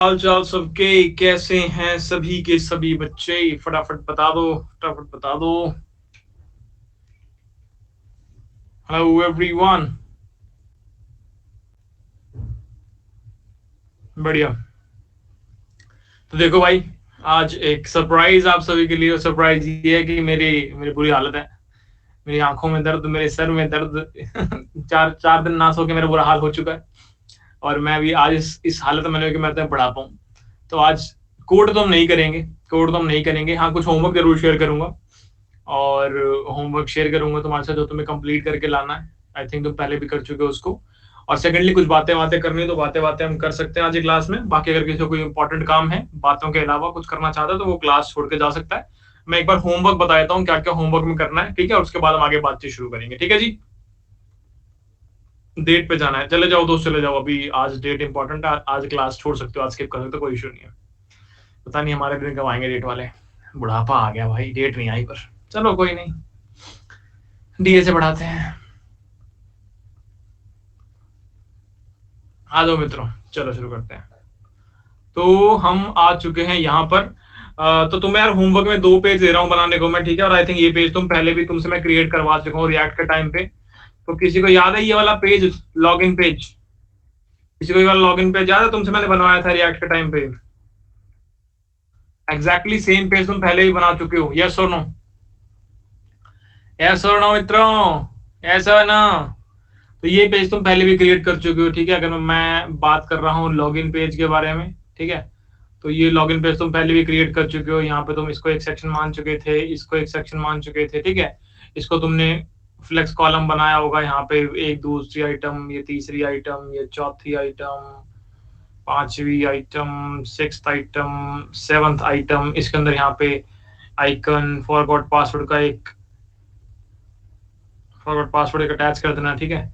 हाल चाल सबके कैसे हैं सभी के सभी बच्चे फटाफट बता दो फटाफट बता दो। Hello everyone. बढ़िया। तो देखो भाई, आज एक सरप्राइज आप सभी के लिए। सरप्राइज ये है कि मेरी मेरी बुरी हालत है। मेरी आंखों में दर्द, मेरे सर में दर्द। चार चार दिन ना सो के मेरा बुरा हाल हो चुका है। और मैं भी आज इस हालत में हूं कि मैं पढ़ा पाऊँ। तो आज कोड तो हम नहीं करेंगे। कोड तो हम नहीं करेंगे, हाँ कुछ होमवर्क जरूर शेयर करूंगा। और होमवर्क शेयर करूंगा तुम्हारे साथ जो तुम्हें कंप्लीट करके लाना है। आई थिंक तुम पहले भी कर चुके हो उसको। और सेकंडली कुछ बातें बातें करनी है तो बातें बातें हम कर सकते हैं आज की क्लास में। बाकी अगर किसी को कोई इंपॉर्टेंट काम है, बातों के अलावा कुछ करना चाहता है तो वो क्लास छोड़ के जा सकता है। मैं एक बार होमवर्क बता देता हूँ क्या क्या होमवर्क में करना है, ठीक है। और उसके बाद हम आगे बातचीत शुरू करेंगे, ठीक है जी। डेट पे जाना है, चले जाओ दोस्त चले जाओ। अभी आज डेट इंपॉर्टेंट है, आज क्लास छोड़ सकते हो, आज स्किप कर सकते हो, कोई इशू नहीं है। पता नहीं हमारे दिन कब आएंगे डेट वाले। बुढ़ापा आ गया भाई, डेट नहीं आई। पर चलो कोई नहीं, डीए से बढ़ाते हैं। आ जाओ मित्रों, चलो शुरू करते हैं। तो हम आ चुके हैं यहाँ पर। तो तुम्हें यार होमवर्क में दो पेज दे रहा हूँ बनाने को मैं, ठीक है। और आई थिंक ये पेज तुम पहले भी तुमसे मैं क्रिएट करवा चुका हूँ रिएक्ट के टाइम पे। तो किसी को याद है ये वाला पेज, लॉगिन पेज? किसी को ये वाला लॉगिन पेज याद है? तुमसे मैंने बनवाया था रिएक्ट के टाइम पे। एग्जैक्टली सेम पेज तुम पहले भी बना चुके हो। यस और नो? यस और नो मित्रों? यस और नो? तो ये पेज तुम पहले भी क्रिएट कर चुके हो, ठीक है। अगर मैं बात कर रहा हूँ लॉगिन पेज के बारे में, ठीक है। तो ये लॉगिन पेज तुम पहले भी क्रिएट कर चुके हो। यहाँ पे तुम इसको एक सेक्शन मान चुके थे, इसको एक सेक्शन मान चुके थे, ठीक है। इसको तुमने फ्लेक्स कॉलम बनाया होगा। यहाँ पे एक दूसरी आइटम, ये तीसरी आइटम, ये चौथी आइटम, पांचवी item, sixth item, seventh item. इसके अंदर यहाँ पे आइकन फॉरगॉट पासवर्ड का एक, फॉरगॉट पासवर्ड एक अटैच कर देना, ठीक है।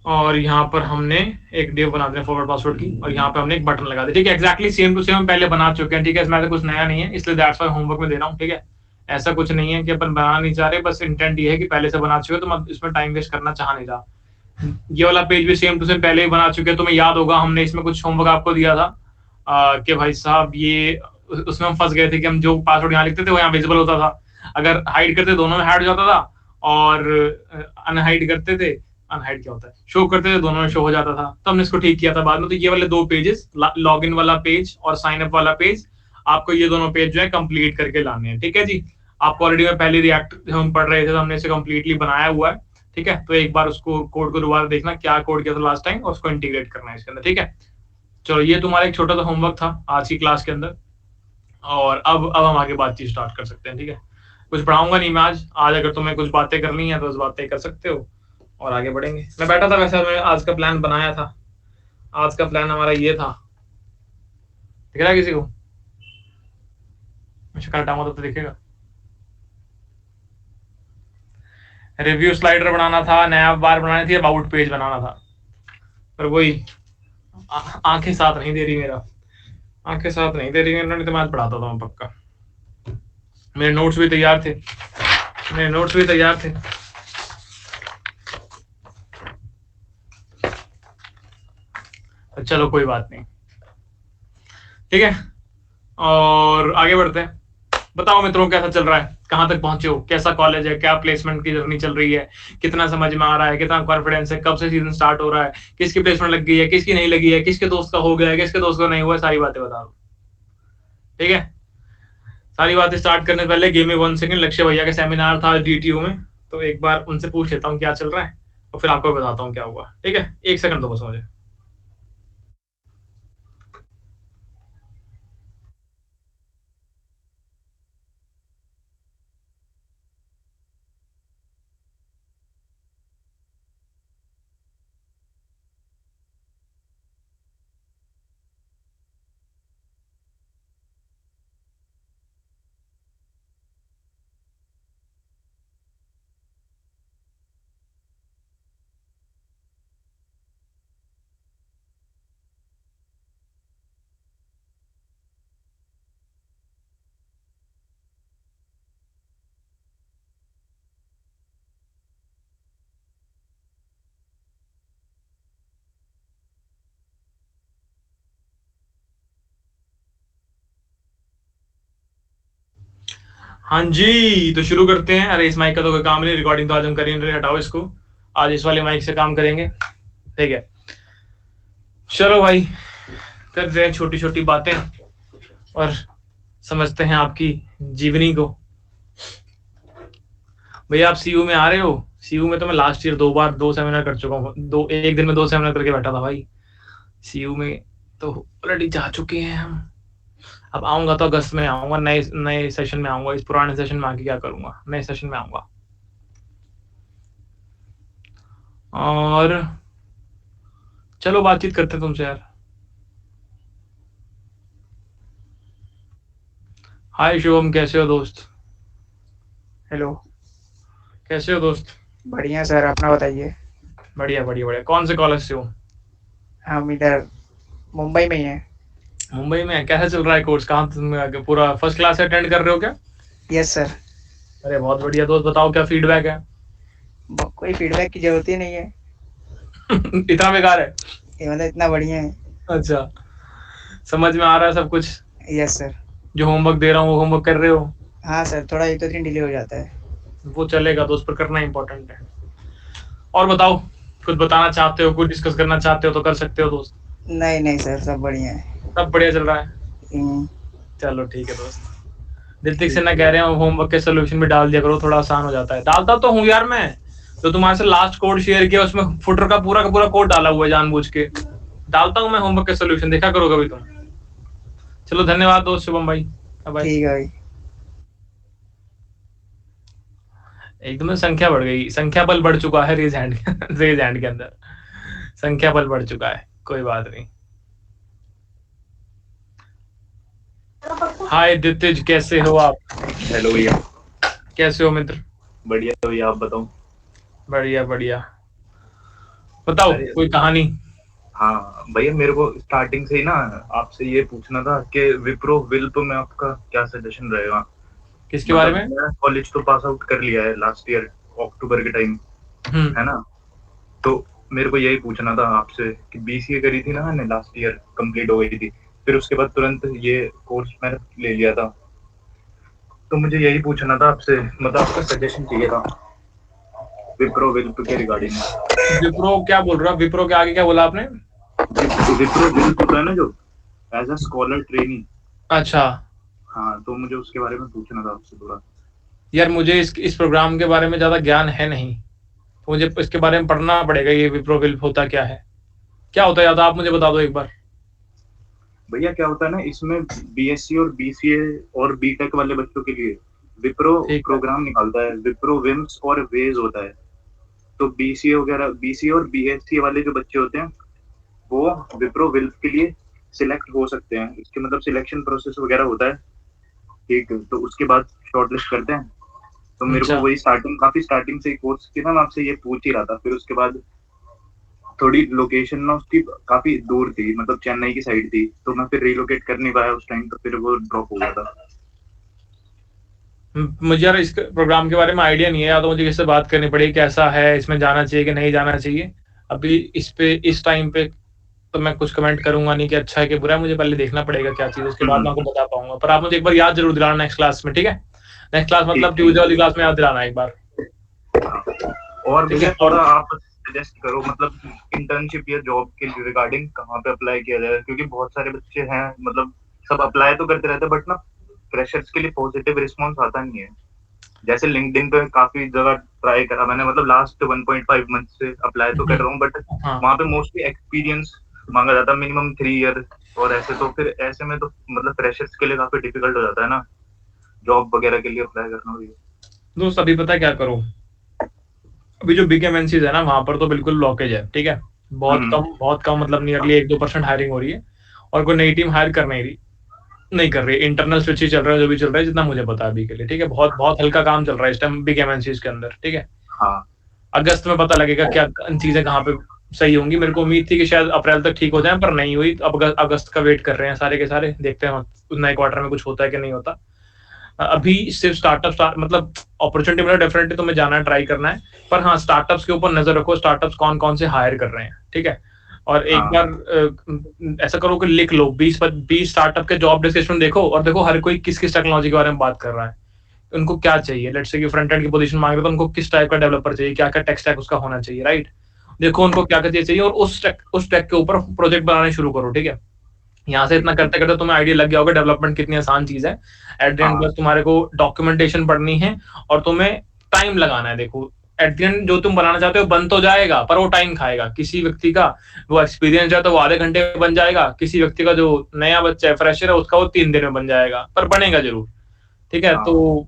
और यहाँ पर हमने एक डिव बना दिया फॉरवर्ड पासवर्ड की, और यहाँ पे हमने एक बटन लगा दिया, ठीक है। एक्जैक्टली सेम टू सेम हम पहले बना चुके हैं, ठीक है। इसमें कुछ नया नहीं है, इसलिए दैट्स व्हाई होमवर्क में दे रहा हूँ, ठीक है। ऐसा कुछ नहीं है कि अपन बनाना नहीं चाह रहे, बस इंटेंट ये है कि पहले से बना चुके तो मैं इसमें टाइम वेस्ट करना चाह नहीं रहा। ये वाला पेज भी सेम टू सेम पहले ही बना चुके हैं। तुम्हें याद होगा हमने इसमें कुछ होमवर्क आपको दिया था कि भाई साहब ये, उसमें हम फंस गए थे कि हम जो पासवर्ड यहाँ लिखते थे वो यहाँ विजिबल होता था। अगर हाइड करते दोनों में हाइड हो जाता था, और अनहाइड करते थे, अनहाइड क्या होता है, शो करते थे, दोनों में शो हो जाता था। तो हमने इसको ठीक किया था बाद में। तो ये वाले दो पेजेस, लॉग इन वाला पेज और साइन अप वाला पेज, आपको ये दोनों पेज जो है कंप्लीट करके लाने हैं, ठीक है जी। आपको ऑलरेडी मैं पहले रिएक्ट हम पढ़ रहे थे तो हमने इसे कंप्लीटली बनाया हुआ है, ठीक है। तो एक बार उसको कोड को दोबारा देखना क्या कोड किया था लास्ट टाइम, और उसको इंटीग्रेट करना है इसके अंदर, ठीक है। चलो ये तुम्हारा एक छोटा सा होमवर्क था आज की क्लास के अंदर। और अब हम आगे बातचीत स्टार्ट कर सकते हैं, ठीक है। कुछ पढ़ाऊंगा नहीं मैं आज। आज अगर तुम्हें कुछ बातें करनी है तो उस बातें कर सकते हो, और आगे बढ़ेंगे। मैं बैठा था वैसे, मैं आज का प्लान बनाया था। आज का प्लान हमारा ये था, दिख रहा है किसी को? मैं शक्ल हटाऊंगा तो दिखेगा। रिव्यू स्लाइडर बनाना था, नया बार बनानी थी, अबाउट पेज बनाना था। पर वही आंखें साथ नहीं दे रही मेरा, आंखें साथ नहीं दे रही। नहीं तो मैं आज पढ़ाता था मैं पक्का। मेरे नोट्स भी तैयार थे, मेरे नोट्स भी तैयार थे। चलो कोई बात नहीं, ठीक है। और आगे बढ़ते हैं। बताओ मित्रों कैसा चल रहा है, कहां तक पहुंचे हो, कैसा कॉलेज है, क्या प्लेसमेंट की जर्नी चल रही है, कितना समझ में आ रहा है, कितना कॉन्फिडेंस है, कब से सीजन स्टार्ट हो रहा है, किसकी प्लेसमेंट लग गई है, किसकी नहीं लगी है, किसके दोस्त का हो गया है, किसके दोस्त का नहीं हुआ है, सारी बातें बता दो, ठीक है। सारी बातें स्टार्ट करने से पहले गेम में 1 सेकंड, लक्ष्य भैया का सेमिनार था डीटीयू में, तो एक बार उनसे पूछ लेता हूँ क्या चल रहा है, और फिर आपको बताता हूँ क्या हुआ, ठीक है। 1 सेकंड दो बस मुझे। हाँ जी, तो शुरू करते हैं। अरे इस माइक का तो कोई काम नहीं, रिकॉर्डिंग तो आज हम करेंगे, हटाओ इसको। आज इस वाले माइक से काम करेंगे, ठीक है। चलो भाई, करते हैं छोटी छोटी बातें और समझते हैं आपकी जीवनी को। भैया आप सीयू में आ रहे हो? सीयू में तो मैं लास्ट ईयर 2 बार 2 सेमिनार कर चुका हूँ, एक दिन में 2 सेमिनार करके बैठा था भाई। सीयू में तो ऑलरेडी जा चुके हैं हम। अब आऊंगा तो अगस्त में आऊंगा, नए नए सेशन में आऊंगा। इस पुराने सेशन में आके क्या करूंगा, नए सेशन में आऊंगा। और चलो बातचीत करते हैं तुमसे यार। हाय शुभम, कैसे हो दोस्त? हेलो। कैसे हो दोस्त? बढ़िया सर, अपना बताइए। बढ़िया बढ़िया बढ़िया। कौन से कॉलेज से हो? हम इधर मुंबई में ही हैं। मुंबई में? कैसा चल रहा है कोर्स? कहाँ तुम पूरा फर्स्ट क्लास अटेंड कर रहे हो क्या? Yes sir. अरे बहुत बढ़िया दोस्त, बताओ क्या फीडबैक है? कोई फीडबैक की जरूरत ही नहीं है। इतना बेकार है? ये मतलब इतना बढ़िया है। अच्छा, समझ में आ रहा है सब कुछ? Yes sir. जो होमवर्क दे रहा हूँ वो होमवर्क कर रहे हो? हाँ सर, थोड़ा एक दो दिन डिले हो जाता है। वो चलेगा दोस्त, पर करना इंपॉर्टेंट है। और बताओ, कुछ बताना चाहते हो, कुछ डिस्कस करना चाहते हो तो कर सकते हो दोस्त। नहीं नहीं सर, सब बढ़िया है। सब बढ़िया चल रहा है? हम्म, चलो ठीक है दोस्त। ऋतिक ठीक। सिन्हा कह रहे हैं होमवर्क के सोल्यूशन भी डाल दिया करो, थोड़ा आसान हो जाता है। डालता तो हूँ यार मैं, तो तुम्हारे से लास्ट कोड शेयर किया उसमें फुटर का पूरा कोड डाला हुआ है जानबूझ के। डालता हूँ मैं होमवर्क के सोल्यूशन, देखा करो कभी तुम। चलो धन्यवाद दोस्त शुभम भाई, बाय। ठीक है भाई। एकदम संख्या बढ़ गई, संख्या बल बढ़ चुका है रेज हैंड रेज हैंड के अंदर संख्या बल बढ़ चुका है, कोई बात नहीं। हाय दितिज, कैसे हो आप? हेलो भैया। कैसे हो मित्र? बढ़िया भैया, आप बताओ। बढ़िया बढ़िया। बताओ अरे कोई कहानी। हाँ भैया, मेरे को स्टार्टिंग से ही ना आपसे ये पूछना था कि विप्रो विल्प में आपका क्या सजेशन रहेगा। किसके बारे मतलब में? मैं कॉलेज तो पास आउट कर लिया है लास्ट ईयर अक्टूबर के टाइम, है ना। तो मेरे को यही पूछना था आपसे कि बीसीए करी थी ना मैंने, लास्ट ईयर कंप्लीट हो गई थी, फिर उसके बाद तुरंत ये कोर्स मैंने ले लिया था। तो मुझे यही पूछना था आपसे, मतलब आपका सजेशन चाहिए था विप्रो विल्प के रिगार्डिंग। विप्रो क्या बोल रहा? विप्रो के आगे क्या बोला आपने? विप्रो विल्प होता है ना, जो एज अ स्कॉलर ट्रेनी। अच्छा हाँ, तो मुझे उसके बारे में पूछना था आपसे थोड़ा। यार, मुझे इस प्रोग्राम के बारे में ज्यादा ज्ञान है नहीं, तो मुझे इसके बारे में पढ़ना पड़ेगा। ये विप्रो विल्प होता क्या है, क्या होता है, या तो आप मुझे बता दो एक बार। भैया क्या होता है ना, इसमें बीएससी और बीसीए और बीटेक वाले बच्चों के लिए विप्रो ठीक है। प्रोग्राम निकालता है। विप्रो विम्स और वेज होता है। तो बीसीए वगैरह, बीसीए और बीएससी वाले जो बच्चे होते हैं वो विप्रो विल्प के लिए सिलेक्ट हो सकते हैं। इसके मतलब सिलेक्शन प्रोसेस वगैरह होता है, ठीक है। तो उसके बाद शॉर्टलिस्ट करते हैं। तो मेरे को अच्छा, वही काफी स्टार्टिंग से कोर्स की ना, मैं आपसे ये पूछ ही रहा था। फिर उसके बाद थोड़ी लोकेशन ना उसकी काफी दूर थी, मतलब चेन्नई की साइड थी, तो मैं फिर रिलोकेट कर नहीं पाया उस टाइम, तो फिर वो ड्रॉप हो गया था। मुझे यार इस प्रोग्राम के बारे में आइडिया नहीं है, या तो मुझे किससे बात करनी पड़ेगी, कैसा है, इसमें जाना चाहिए कि नहीं जाना चाहिए। अभी इस पे इस टाइम पे तो मैं कुछ कमेंट करूंगा नहीं कि अच्छा है कि बुरा है, मुझे पहले देखना पड़ेगा क्या चीज, उसके बाद मैं आपको बता पाऊंगा। पर आप मुझे एक बार याद जरूर दिलाना नेक्स्ट क्लास में, ठीक है? नेक्स्ट क्लास ठीक मतलब है। ट्यूजडे वाली क्लास में याद दिलाना एक बार, और ठीक भैया है? थोड़ा और आप सजेस्ट करो, मतलब इंटर्नशिप या जॉब के रिगार्डिंग कहाँ पे अप्लाई किया जाए, क्योंकि बहुत सारे बच्चे हैं, मतलब सब अप्लाई तो करते रहते हैं, बट ना फ्रेशर्स के लिए पॉजिटिव रिस्पॉन्स आता नहीं है। जैसे लिंक्डइन पे काफी जगह ट्राई करा मैंने, मतलब लास्ट 1.5 मंथ से अप्लाई तो कर रहा हूँ, बट हाँ, वहाँ पे मोस्टली एक्सपीरियंस मांगा जाता है, मिनिमम 3 ईयर। और ऐसे तो फिर ऐसे में तो मतलब फ्रेशर्स के लिए काफी डिफिकल्ट हो जाता है ना, जॉब वगैरह के लिए अप्लाई करना भी। दोस्त अभी पता है क्या करो, अभी जो बिग एमएनसीज है ना वहां पर तो बिल्कुल ब्लॉकेज है, ठीक है? हम्म। बहुत कम, मतलब नियरली 1-2% हायरिंग हो रही है, और कोई नई टीम हायर कर नहीं कर रही। इंटरनल स्विच ही चल रहा है, जो भी चल रहा है, जितना मुझे पता है अभी के लिए, ठीक है? बहुत बहुत हल्का काम चल रहा है इस टाइम बिग एमएनसीज के अंदर, ठीक है? हाँ। अगस्त में पता लगेगा क्या चीजें कहाँ पे सही होंगी। मेरे को उम्मीद थी कि शायद अप्रैल तक ठीक हो जाए, पर नहीं हुई। अब अगस्त का वेट कर रहे हैं सारे के सारे, देखते हैं नए क्वार्टर में कुछ होता है कि नहीं होता। अभी सिर्फ मतलब अपॉर्चुनिटी मिला डेफिनेटली, तुम्हें जाना है, ट्राई करना है। पर हाँ, स्टार्टअप्स के ऊपर नजर रखो, स्टार्टअप्स कौन कौन से हायर कर रहे हैं, ठीक है? और एक हाँ। बार ऐसा करो कि लिख लो 20 20 स्टार्टअप के जॉब डिस्क्रिप्शन देखो, और देखो हर कोई किस किस टेक्नोलॉजी के बारे में बात कर रहा है। उनको क्या चाहिए, लेट्स से कि फ्रंट एंड की पोजीशन मांग रहे तो उनको किस टाइप का डेवलपर चाहिए, क्या क्या टेक स्टैक उसका होना चाहिए, राइट। देखो उनको क्या क्या चाहिए और उस टेक के ऊपर प्रोजेक्ट बनाने शुरू करो, ठीक है। यहाँ से इतना करते करते तुम्हें आइडिया लग गया होगा डेवलपमेंट कितनी आसान चीज है। एट द एंड बस तुम्हारे को डॉक्यूमेंटेशन पढ़नी है और तुम्हें टाइम लगाना है। देखो एट द एंड जो तुम बनाना चाहते हो बन तो जाएगा, पर वो टाइम खाएगा। किसी व्यक्ति का वो एक्सपीरियंस है तो वो आधे घंटे में बन जाएगा, किसी व्यक्ति का जो नया बच्चा है, फ्रेशर है, उसका वो 3 दिन में बन जाएगा, पर बनेगा जरूर, ठीक है। तो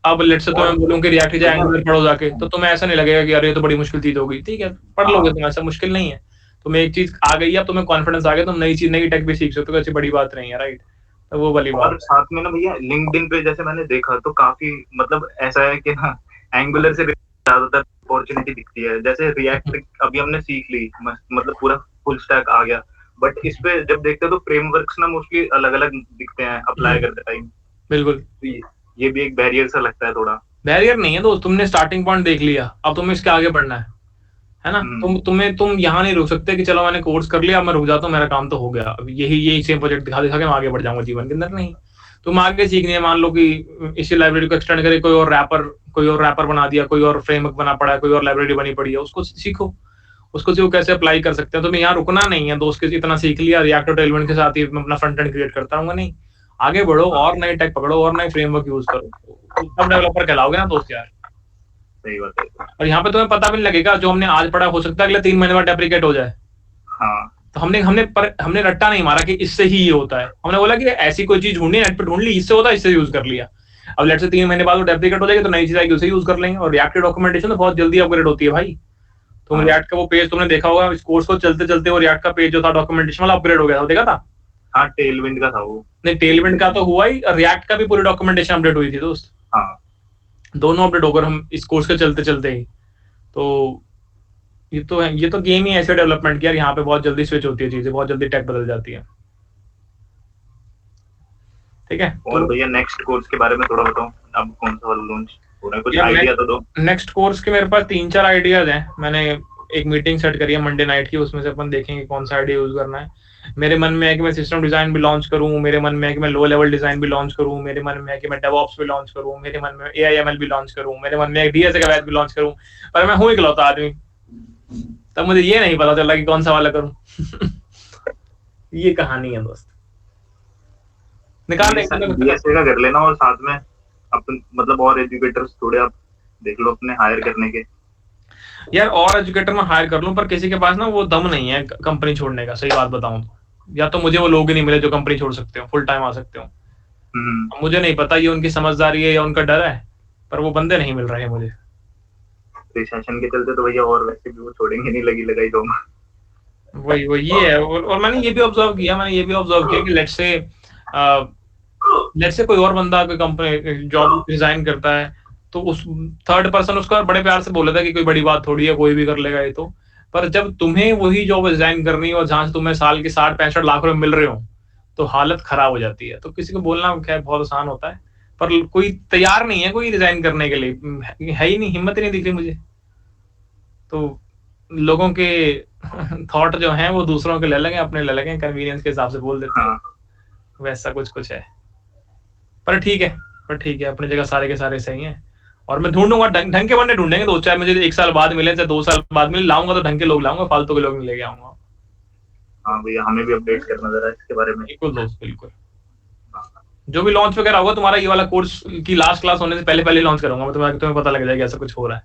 अब लेट्स से तुम्हें बोलूं कि रिएक्ट या एंगुलर पढ़ो जाके, तो तुम्हें ऐसा नहीं लगेगा कि अरे ये तो बड़ी मुश्किल चीज होगी, ठीक है, पढ़ लोगे तुम, ऐसा मुश्किल नहीं है। तुम्हें एक चीज आ गई है, अब तुम्हें कॉन्फिडेंस आ गया, तुम नई चीज नई टेक भी सीख सकते हो, ऐसी बड़ी बात नहीं है, राइट। तो वो वाली बात। और साथ में ना भैया लिंक्डइन पे जैसे मैंने देखा तो काफी मतलब ऐसा है कि ना एंगुलर से ज्यादातर अपॉर्चुनिटी दिखती है। जैसे रिएक्ट अभी हमने सीख ली, मतलब पूरा फुल स्टैक आ गया, बट इस पे जब देखते हैं तो फ्रेमवर्क्स ना मोस्टली अलग अलग दिखते हैं अप्लाई करते टाइम। बिल्कुल, ये भी एक बैरियर सा लगता है थोड़ा। बैरियर नहीं है दोस्त, तुमने स्टार्टिंग पॉइंट देख लिया, अब तुम्हें इसके आगे बढ़ना है ना। तुम यहाँ नहीं रुक सकते कि चलो मैंने कोर्स कर लिया, अब मैं रुक जाता हूँ, मेरा काम तो हो गया, अब यही सेम प्रोजेक्ट दिखा दिखा के मैं आगे बढ़ जाऊंगा जीवन के अंदर। नहीं, तुम आगे सीखनी है। मान लो कि इसी लाइब्रेरी को एक्सटेंड करे, कोई और रैपर बना दिया, कोई और फ्रेमवर्क बना पड़ा है, कोई और लाइब्रेरी बनी पड़ी है, उसको सीखो, कैसे अप्लाई कर सकते हैं। तुम्हें यहाँ रुकना नहीं है दोस्त, के इतना सीख लिया रिएक्ट और टेलमेंट के साथ ही मैं अपना फ्रंट एंड क्रिएट करता रहूंगा, नहीं, आगे बढ़ो और नई टेक पकड़ो और नए फ्रेमवर्क यूज करो, तब डेवलपर कहलाओगे ना दोस्त यार। सही बात है। और यहाँ पे तुम्हें पता भी नहीं लगेगा, जो हमने आज पढ़ा हो सकता है अगले 3 महीने बाद डेप्रिकेट हो जाए। हाँ। तो हमने रट्टा नहीं मारा कि इससे ही ये होता है, हमने बोला कि ऐसी कोई चीज ढूंढी, नेट पे ढूंढ ली, इससे होता है, इससे यूज कर लिया। अब लेट से 3 महीने बाद वो डेप्रिकेट हो जाएगी तो नई चीज आएगी, उसे यूज कर लेंगे। और रिएक्ट डॉक्यूमेंटेशन तो बहुत जल्दी अपग्रेड होती है भाई। तुम रिएक्ट का वो पेज तुमने देखा होगा, इस कोर्स को चलते चलते वो रिएक्ट का पेज जो था डॉक्यूमेंटेशन वाला अपग्रेड हो गया था, देखा था? हाँ, टेलविंड का था वो। नहीं, टेलविंड का तो हुआ ही, रिएक्ट का भी पूरी डॉक्यूमेंटेशन अपडेट हुई थी दोस्त। हाँ, दोनों अपडेट होकर हम इस कोर्स के चलते चलते ही। तो ये तो गेम ही ऐसे डेवलपमेंट किया, यहाँ पे बहुत जल्दी स्विच होती है चीजें, बहुत जल्दी टेक बदल जाती है, ठीक है। और भैया नेक्स्ट कोर्स के बारे में थोड़ा बताओ, अब कौन सा वाला लॉन्च हो रहा है, कुछ आइडिया तो दो। नेक्स्ट कोर्स के मेरे पास 3-4 आइडियाज हैं। मैंने एक मीटिंग सेट करी है मंडे नाइट की, उसमें से अपन देखेंगे कौन सा आइडिया यूज करना है। मेरे मन में है कि मैं सिस्टम डिजाइन भी लॉन्च करूं, मेरे मन में है कि मैं लो लेवल डिजाइन भी लॉन्च करूं, मेरे मन में है कि मैं डेवऑप्स भी लॉन्च करूं, मेरे मन में AIML भी लॉन्च करूं, मेरे मन में डीएस का बैच भी लॉन्च करूं, पर मैं हूं इकलौता आदमी, तब मुझे ये नहीं पता चला कि कौन सा वाला करूं। ये कहानी है दोस्त, निकाल डीएसए का कर लेना, और साथ में अपन मतलब और एजुकेटर्स थोड़े आप देख लो अपने हायर करने के। यार और एजुकेटर में हायर कर लूं, पर किसी के पास ना वो दम नहीं है कंपनी छोड़ने का, सही बात बताऊं तो। या तो मुझे वो लोग ही नहीं मिले जो कंपनी छोड़ सकते हो, फुल टाइम आ सकते हो। मुझे नहीं पता ये उनकी समझदारी है या उनका डर है, पर वो बंदे नहीं मिल रहे हैं मुझे। रिसेशन के चलते तो भैया और वैसे भी वो छोड़ेंगे नहीं, लगी लगाई दो। वही ये है। और मैंने ये भी ऑब्जर्व किया कि लेट्स से कोई और बंदा कोई कंपनी जॉब रिजाइन करता है, तो उस थर्ड पर्सन उसका बड़े प्यार से बोला था कि कोई बड़ी बात थोड़ी है, कोई भी कर लेगा ये तो। पर जब तुम्हें वही जॉब रिजाइन करनी है और जहां से तुम्हें साल के 60-65 लाख रुपए मिल रहे हो, तो हालत खराब हो जाती है। तो किसी को बोलना खैर बहुत आसान होता है, पर कोई तैयार नहीं है कोई रिजाइन करने के लिए, है ही नहीं, हिम्मत ही नहीं दिख रही मुझे। तो लोगों के थॉट जो हैं वो दूसरों के ले लगे, अपने ले लगे, कन्वीनियंस के हिसाब से बोल देते हैं। वैसा कुछ है, पर ठीक है, अपनी जगह सारे के सारे सही हैं। और मैं ढूंढूंगा, ढंग के बंदे ढूंढेंगे दोस्त, चाहे मुझे 1 साल बाद मिले चाहे 2 साल बाद मिले, लाऊंगा तो ढंग के लोग लाऊंगा, फालतू के लोग नहीं लेके आऊंगा। हाँ भैया, हमें भी अपडेट करना जरा इसके बारे में। बिल्कुल दोस्त, बिल्कुल। जो भी लॉन्च वगैरह होगा, तुम्हारा ये वाला कोर्स की लास्ट क्लास होने से पहले लॉन्च करूंगा मैं, तुम्हें पता लग जाएगा ऐसा कुछ हो रहा है।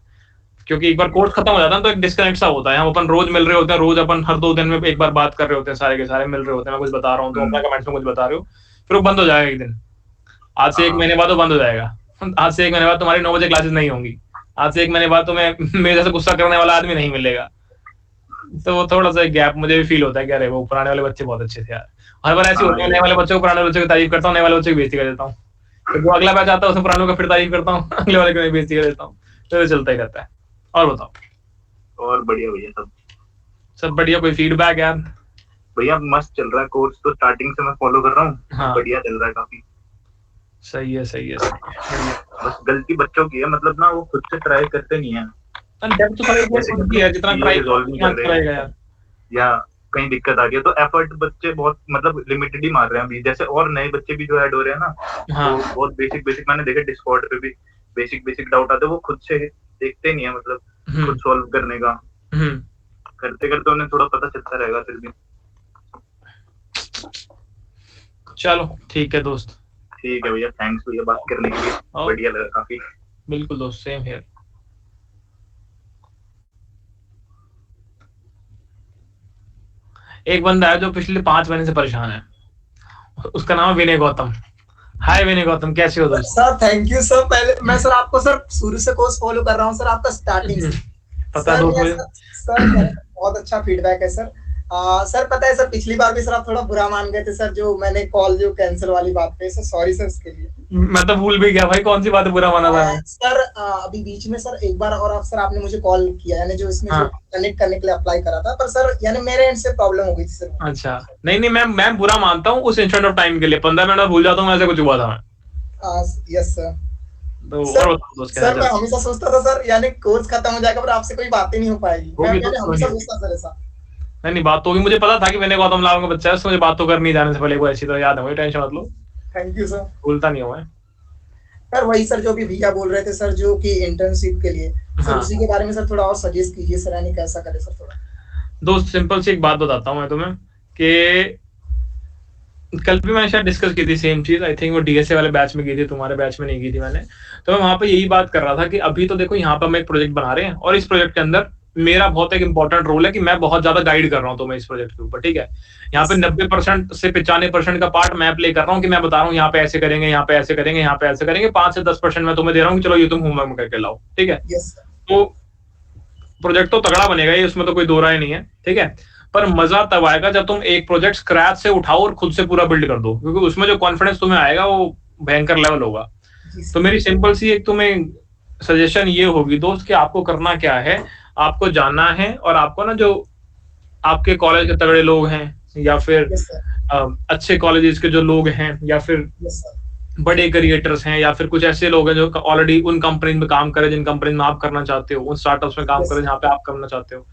क्योंकि एक बार कोर्स खत्म हो जाता है तो एक डिस्कनेक्ट सा होता है। हम अपन रोज मिल रहे होते हैं, रोज अपन हर 2 दिन में एक बार बात कर रहे होते हैं, सारे के सारे मिल रहे होते हैं, मैं कुछ बता रहा हूँ तो अपना कमेंट्स में कुछ बता रहे हो, फिर वो बंद हो जाएगा एक दिन। आज से 1 महीने बाद वो बंद हो जाएगा। आज से 1 महीने बाद तुम्हारी 9 बजे क्लासेस नहीं होंगी। आज से 1 महीने बाद तुम्हें मेरे जैसे गुस्सा करने वाला आदमी नहीं मिलेगा। तो वो थोड़ा सा गैप मुझे भी फील होता है कि अरे वो पुराने वाले बच्चे बहुत अच्छे थे यार। हर बार ऐसे होते हैं, नए वाले बच्चों को पुराने बच्चों की तारीफ करता हूँ, नए वाले बच्चों की बेइज्जती कर देता हूँ। तो जो अगला बैच आता है उसमें पुरानों का फिर तारीफ करता हूँ, अगले वाले की बेइज्जती कर देता हूँ, तो चलता ही रहता है। और बताओ? और बढ़िया भैया, सब बढ़िया। कोई फीडबैक यार? भैया मस्त चल रहा है कोर्स, तो स्टार्टिंग से मैं फॉलो कर रहा हूँ। हाँ, बढ़िया चल रहा है काफी। सही है। बस गलती बच्चों की है, मतलब ना वो खुद से ट्राई करते नहीं है, जितना ट्राई करेगा यार। या कहीं दिक्कत आ गई तो एफर्ट बच्चे बहुत मतलब लिमिटेड ही मार रहे हैं अभी, जैसे और नए बच्चे भी जो ऐड हो रहे हैं ना, हाँ तो बहुत बेसिक मैंने देखे डिस्कॉर्ड पे भी बेसिक डाउट आते हैं, वो खुद से देखते नहीं है, मतलब खुद सॉल्व करने का करते करते उन्हें थोड़ा पता चलता रहेगा फिर भी। चलो ठीक है दोस्त, ठीक है भैया, थैंक्स भैया बात करने के लिए, बढ़िया लगा काफी। बिल्कुल दोस्त, सेम हियर। एक बंदा है जो पिछले 5 महीने से परेशान है, उसका नाम है विनय गौतम। हाय विनय गौतम, कैसे हो दोस्त? Sir thank you sir. पहले मैं सर आपको सर शुरू से कोर्स फॉलो कर रहा हूँ सर, आपका स्टार्टिंग से। पता दोस्त मुझे। सर बहुत अच्छा फीडबैक है सर। सर पता है सर, पिछली बार भी सर आप थोड़ा बुरा मान गए थे सर, जो मैंने कॉल जो कैंसिल वाली बात पे सर, सॉरी सर उसके लिए। मैं तो भूल भी गया भाई, कौन सी बात बुरा माना था मैं। सर अभी बीच में सर एक बार और आप सर आपने मुझे कॉल किया, यानी जो इसमें जो कनेक्ट करने के लिए अप्लाई करा था, पर सर यानी मेरे एंड से प्रॉब्लम हो गई थी सर। अच्छा नहीं मैं बुरा मानता हूँ उस इंस्टेंट ऑफ टाइम के लिए, 15 मिनट भूल जाता हूँ ऐसे कुछ हुआ था मैं। Yes sir. तो सर, और बताओ दोस्त, सर मैं हमेशा सोचता था सर, यानी कोर्स खत्म हो जाएगा पर आपसे कोई बात ही नहीं हो पाएगी। मैं हमेशा सोचता सर ऐसा। नहीं बात तो होगी, मुझे पता था कि मैंने गौतम लाल का बच्चा है, उससे मुझे बात तो करनी जाने से पहले कोई ऐसी तो याद है मुझे, टेंशन मत लो। थैंक यू सर, भूलता नहीं हूँ मैं। सर वही सर जो भी भैया बोल रहे थे सर, जो कि इंटर्नशिप के लिए सर, उसी के बारे में सर थोड़ा और सजेस्ट कीजिए सर, यानी कैसा करे सर थोड़ा। दोस्त सिंपल सी एक बात बताता हूँ मैं तुम्हें कि कल भी मैंने शायद डिस्कस की थी सेम चीज, आई थिंक वो डीएसए वाले बैच में की थी, तुम्हारे बैच में नहीं की थी मैंने। तो मैं वहां पे यही बात कर रहा था कि अभी तो देखो यहाँ पे हम एक प्रोजेक्ट बना रहे हैं, और इस प्रोजेक्ट के अंदर मेरा बहुत एक इंपॉर्टेंट रोल है कि मैं बहुत ज्यादा गाइड कर रहा हूँ तुम्हें इस प्रोजेक्ट के ऊपर, ठीक है। यहाँ पे 90% से 95% का पार्ट मैं प्ले कर रहा हूँ कि मैं बता रहा हूँ यहाँ पे ऐसे करेंगे, यहाँ पे ऐसे करेंगे, यहाँ पे ऐसे करेंगे। 5 से 10% मैं तुम्हें दे रहा हूँ कि चलो ये तुम होमवर्क में करके लाओ, ठीक है। तो प्रोजेक्ट तो तगड़ा बनेगा ये, उसमें तो कोई दो राय नहीं है, ठीक है। पर मजा तब आएगा जब तुम एक प्रोजेक्ट स्क्रैच से उठाओ और खुद से पूरा बिल्ड कर दो, क्योंकि उसमें जो कॉन्फिडेंस तुम्हें आएगा वो भयंकर लेवल होगा। तो मेरी सिंपल सी एक तुम्हें सजेशन ये होगी दोस्त कि आपको करना क्या है, आपको जानना है और आपको ना जो आपके कॉलेज के तगड़े लोग हैं या फिर अच्छे कॉलेजेस के जो लोग हैं या फिर बड़े क्रिएटर्स हैं या फिर कुछ ऐसे लोग हैं जो ऑलरेडी उन कंपनी में काम करे जिन कंपनी में आप करना चाहते हो, उन स्टार्टअप्स में काम करे जहाँ पे आप करना चाहते हो,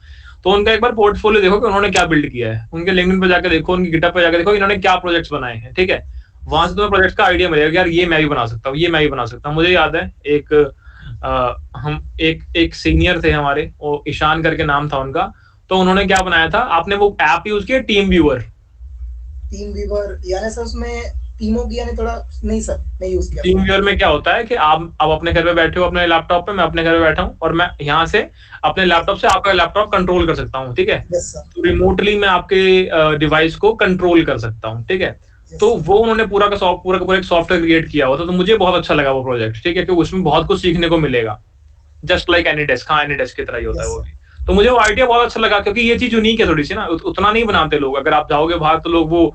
तो उनका एक बार पोर्टफोलियो देखो कि उन्होंने क्या बिल्ड किया है। उनके लिंक्डइन पे जाके देखो, उनकी गिटहब पे जाके देखो इन्होंने क्या प्रोजेक्ट्स बनाए हैं, ठीक है। वहां से तुम्हें प्रोजेक्ट का आइडिया मिलेगा यार ये मैं भी बना सकता हूँ, ये मैं भी बना सकता हूँ। मुझे याद है हम एक सीनियर थे हमारे, वो ईशान करके नाम था उनका, तो उन्होंने क्या बनाया था, आपने वो ऐप यूज किया टीम व्यूअर यानी सर उसमें टीमों की यानी थोड़ा नहीं सर, नहीं यूज किया। टीम व्यूअर में क्या होता है कि आप अब अपने घर पे बैठे हो अपने लैपटॉप पे, मैं अपने घर पे बैठा हूँ और मैं यहाँ से अपने लैपटॉप से आपका लैपटॉप कंट्रोल कर सकता हूँ, ठीक है। तो रिमोटली मैं आपके डिवाइस को कंट्रोल कर सकता हूँ, ठीक है। तो वो उन्होंने पूरा का पूरा एक सॉफ्टवेयर क्रिएट किया हुआ था, तो मुझे बहुत अच्छा लगा वो प्रोजेक्ट, ठीक है, क्योंकि उसमें बहुत कुछ सीखने को मिलेगा, जस्ट लाइक एनीडेस्क। हाँ एनीडेस्क की तरह ही होता है वो भी। तो मुझे वो आइडिया बहुत अच्छा लगा, क्योंकि ये चीज यूनिक है थोड़ी सी ना, उतना नहीं बनाते लोग। अगर आप जाओगे बाहर तो लोग वो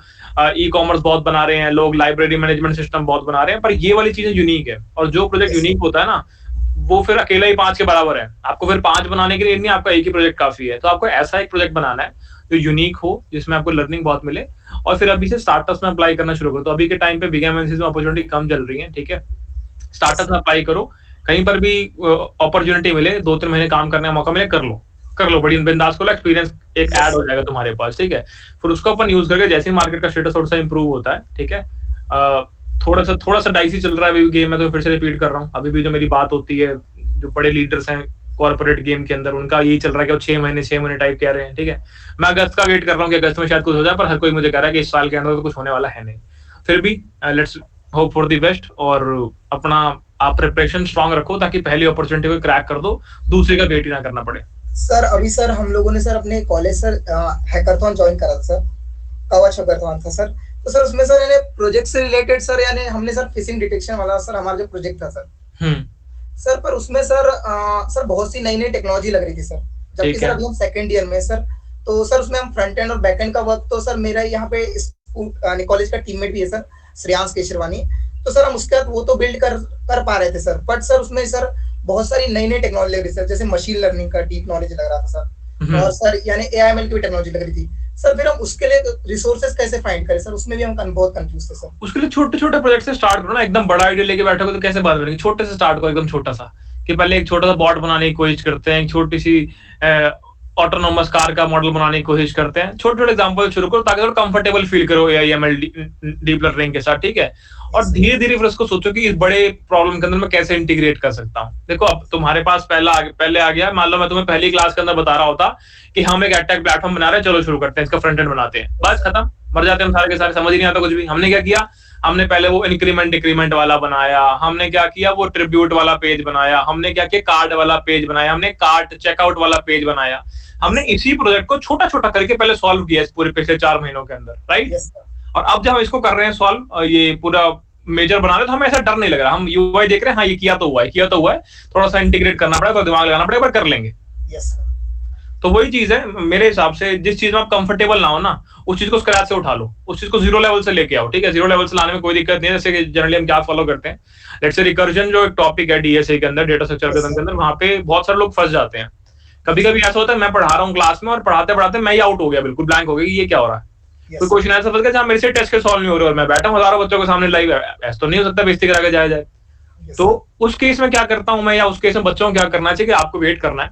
ई कॉमर्स बहुत बना रहे हैं, लोग लाइब्रेरी मैनेजमेंट सिस्टम बहुत बना रहे हैं, पर ये वाली चीजें यूनिक है। और जो प्रोजेक्ट यूनिक होता है ना, वो फिर अकेला ही 5 के बराबर है। आपको फिर 5 बनाने के लिए नहीं, आपका एक ही प्रोजेक्ट काफी है। तो आपको ऐसा एक प्रोजेक्ट बनाना है जो यूनिक हो, जिसमें आपको लर्निंग बहुत मिले, और फिर अभी से स्टार्टअप्स में अप्लाई करना शुरू करो। तो अभी के टाइम पे बिग एमएनसीज में अपॉर्चुनिटी कम चल रही है, ठीक है। स्टार्टअप में अप्लाई करो, कहीं पर भी अपॉर्चुनिटी मिले, 2-3 महीने काम करने का मौका मिले, कर लो बड़ी बिंदास को, एक्सपीरियंस एक ऐड हो जाएगा तुम्हारे पास, ठीक है। फिर उसको अपन यूज करके जैसे ही मार्केट का स्टेटस थोड़ा सा इंप्रूव होता है, ठीक है, थोड़ा सा डाइसी चल रहा है अभी गेम में, तो फिर से रिपीट कर रहा हूँ। अभी भी जो मेरी बात होती है, जो बड़े लीडर्स हैं कॉर्पोरेट गेम के अंदर, उनका यही चल रहा है कि वो 6 महीने टाइप कह रहे हैं, ठीक है। मैं अगस्त का वेट कर रहा हूँ कि अगस्त में शायद कुछ हो जाए, पर हर कोई मुझे कह रहा है कि इस साल के अंदर तो कुछ होने वाला है नहीं। फिर भी let's hope for the best, और अपना आप प्रिपरेशन स्ट्रांग रखो ताकि पहली अपॉर्चुनिटी को क्रैक कर दो, दूसरे का वेट ही ना करना पड़े। सर अभी सर हम लोगों ने सर अपने कॉलेज सर हैकाथॉन ज्वाइन करा था सर, कवच हैकाथॉन था सर। तो सर उसमें सर यानी प्रोजेक्ट से रिलेटेड सर, यानी हमने सर फिशिंग डिटेक्शन वाला सर हमारा जो प्रोजेक्ट था सर, सर पर उसमें सर सर बहुत सी नई टेक्नोलॉजी लग रही थी सर, जबकि सर अभी हम सेकंड ईयर में सर। तो सर उसमें हम फ्रंट एंड और बैक एंड का वर्क, तो सर मेरा यहाँ पे कॉलेज का टीममेट भी है सर, श्रेयांश केशरवानी। तो सर हम उसके बाद वो तो बिल्ड कर पा रहे थे सर, बट सर उसमें सर बहुत सारी नई टेक्नोलॉजी लग रही सर, जैसे मशीन लर्निंग का डीप नॉलेज लग रहा था सर, और सर यानी एआईएमएल की भी टेक्नोलॉजी लग रही थी सर। फिर हम उसके लिए रिसोर्सेज कैसे फाइंड करें सर, उसमें भी हम बहुत कंफ्यूज थे सर। उसके लिए छोटे छोटे प्रोजेक्ट से स्टार्ट करो ना, एकदम बड़ा आइडिया लेके बैठोगे तो कैसे बात बनेगी। छोटे से स्टार्ट करो, एकदम छोटा सा, कि पहले एक छोटा सा बॉट बनाने की कोशिश करते हैं, एक छोटी सी ऑटोनोमस कार का मॉडल बनाने की कोशिश करते हैं। छोटे छोटे एग्जांपल शुरू करो ताकि थोड़ा कंफर्टेबल फील करो एआई एमएल डीप लर्निंग के साथ, ठीक है। और धीरे धीरे फिर उसको सोचो कि इस बड़े प्रॉब्लम के अंदर मैं कैसे इंटीग्रेट कर सकता हूँ। देखो अब तुम्हारे पास पहले आ गया, मान लो मैं तुम्हें पहली क्लास के अंदर बता रहा होता कि हम एक एडटेक प्लेटफॉर्म बना रहे हैं, चलो शुरू करते हैं, इसका फ्रंट एंड बनाते हैं, बस खत्म, मर जाते हैं हम सारे के सारे, समझ ही नहीं आता कुछ भी। हमने क्या किया, हमने पहले वो इंक्रीमेंट डिक्रीमेंट वाला बनाया, हमने क्या किया वो ट्रिब्यूट वाला पेज बनाया, हमने क्या किया कार्ड वाला पेज बनाया, हमने कार्ट चेकआउट वाला पेज बनाया। हमने इसी प्रोजेक्ट को छोटा छोटा करके पहले सॉल्व किया इस पूरे पिछले 4 महीनों के अंदर, राइट। और अब जब हम इसको कर रहे हैं सॉल्व, ये पूरा मेजर बना रहे हैं, तो हमें ऐसा डर नहीं लग रहा। हम यूआई देख रहे हैं, हाँ ये किया तो हुआ है, थोड़ा सा इंटीग्रेट करना पड़ेगा, तो दिमाग लगाना पड़ेगा, पर कर लेंगे। तो वही चीज है मेरे हिसाब से, जिस चीज में आप कंफर्टेबल ना हो ना, उस चीज को स्क्रैच से उठा लो, उस चीज को 0 लेवल से लेके आओ, ठीक है। 0 लेवल से लाने में कोई दिक्कत नहीं है। जैसे कि जनरली हम क्या फॉलो करते हैं, लेट्स से रिकर्जन जो एक टॉपिक है डीएसए के अंदर, डेटा स्ट्रक्चर के अंदर, वहां पे बहुत सारे लोग फंस जाते हैं। कभी कभी ऐसा होता है मैं पढ़ा रहा हूँ क्लास में और पढ़ाते पढ़ाते मैं ही आउट हो गया, बिल्कुल ब्लैंक हो गया, ये क्या हो रहा है। कोई क्वेश्चन ऐसा फंस गया जहाँ मेरे से टेस्ट के सॉल्व नहीं हो रहे और मैं बैठा हूँ हजारों बच्चों के सामने लाइव, ऐसा तो नहीं हो सकता बेइज्जती करा के जाया जाए। तो उस केस में क्या करता हूं मैं, या उस केस में बच्चों को क्या करना चाहिए कि आपको वेट करना है,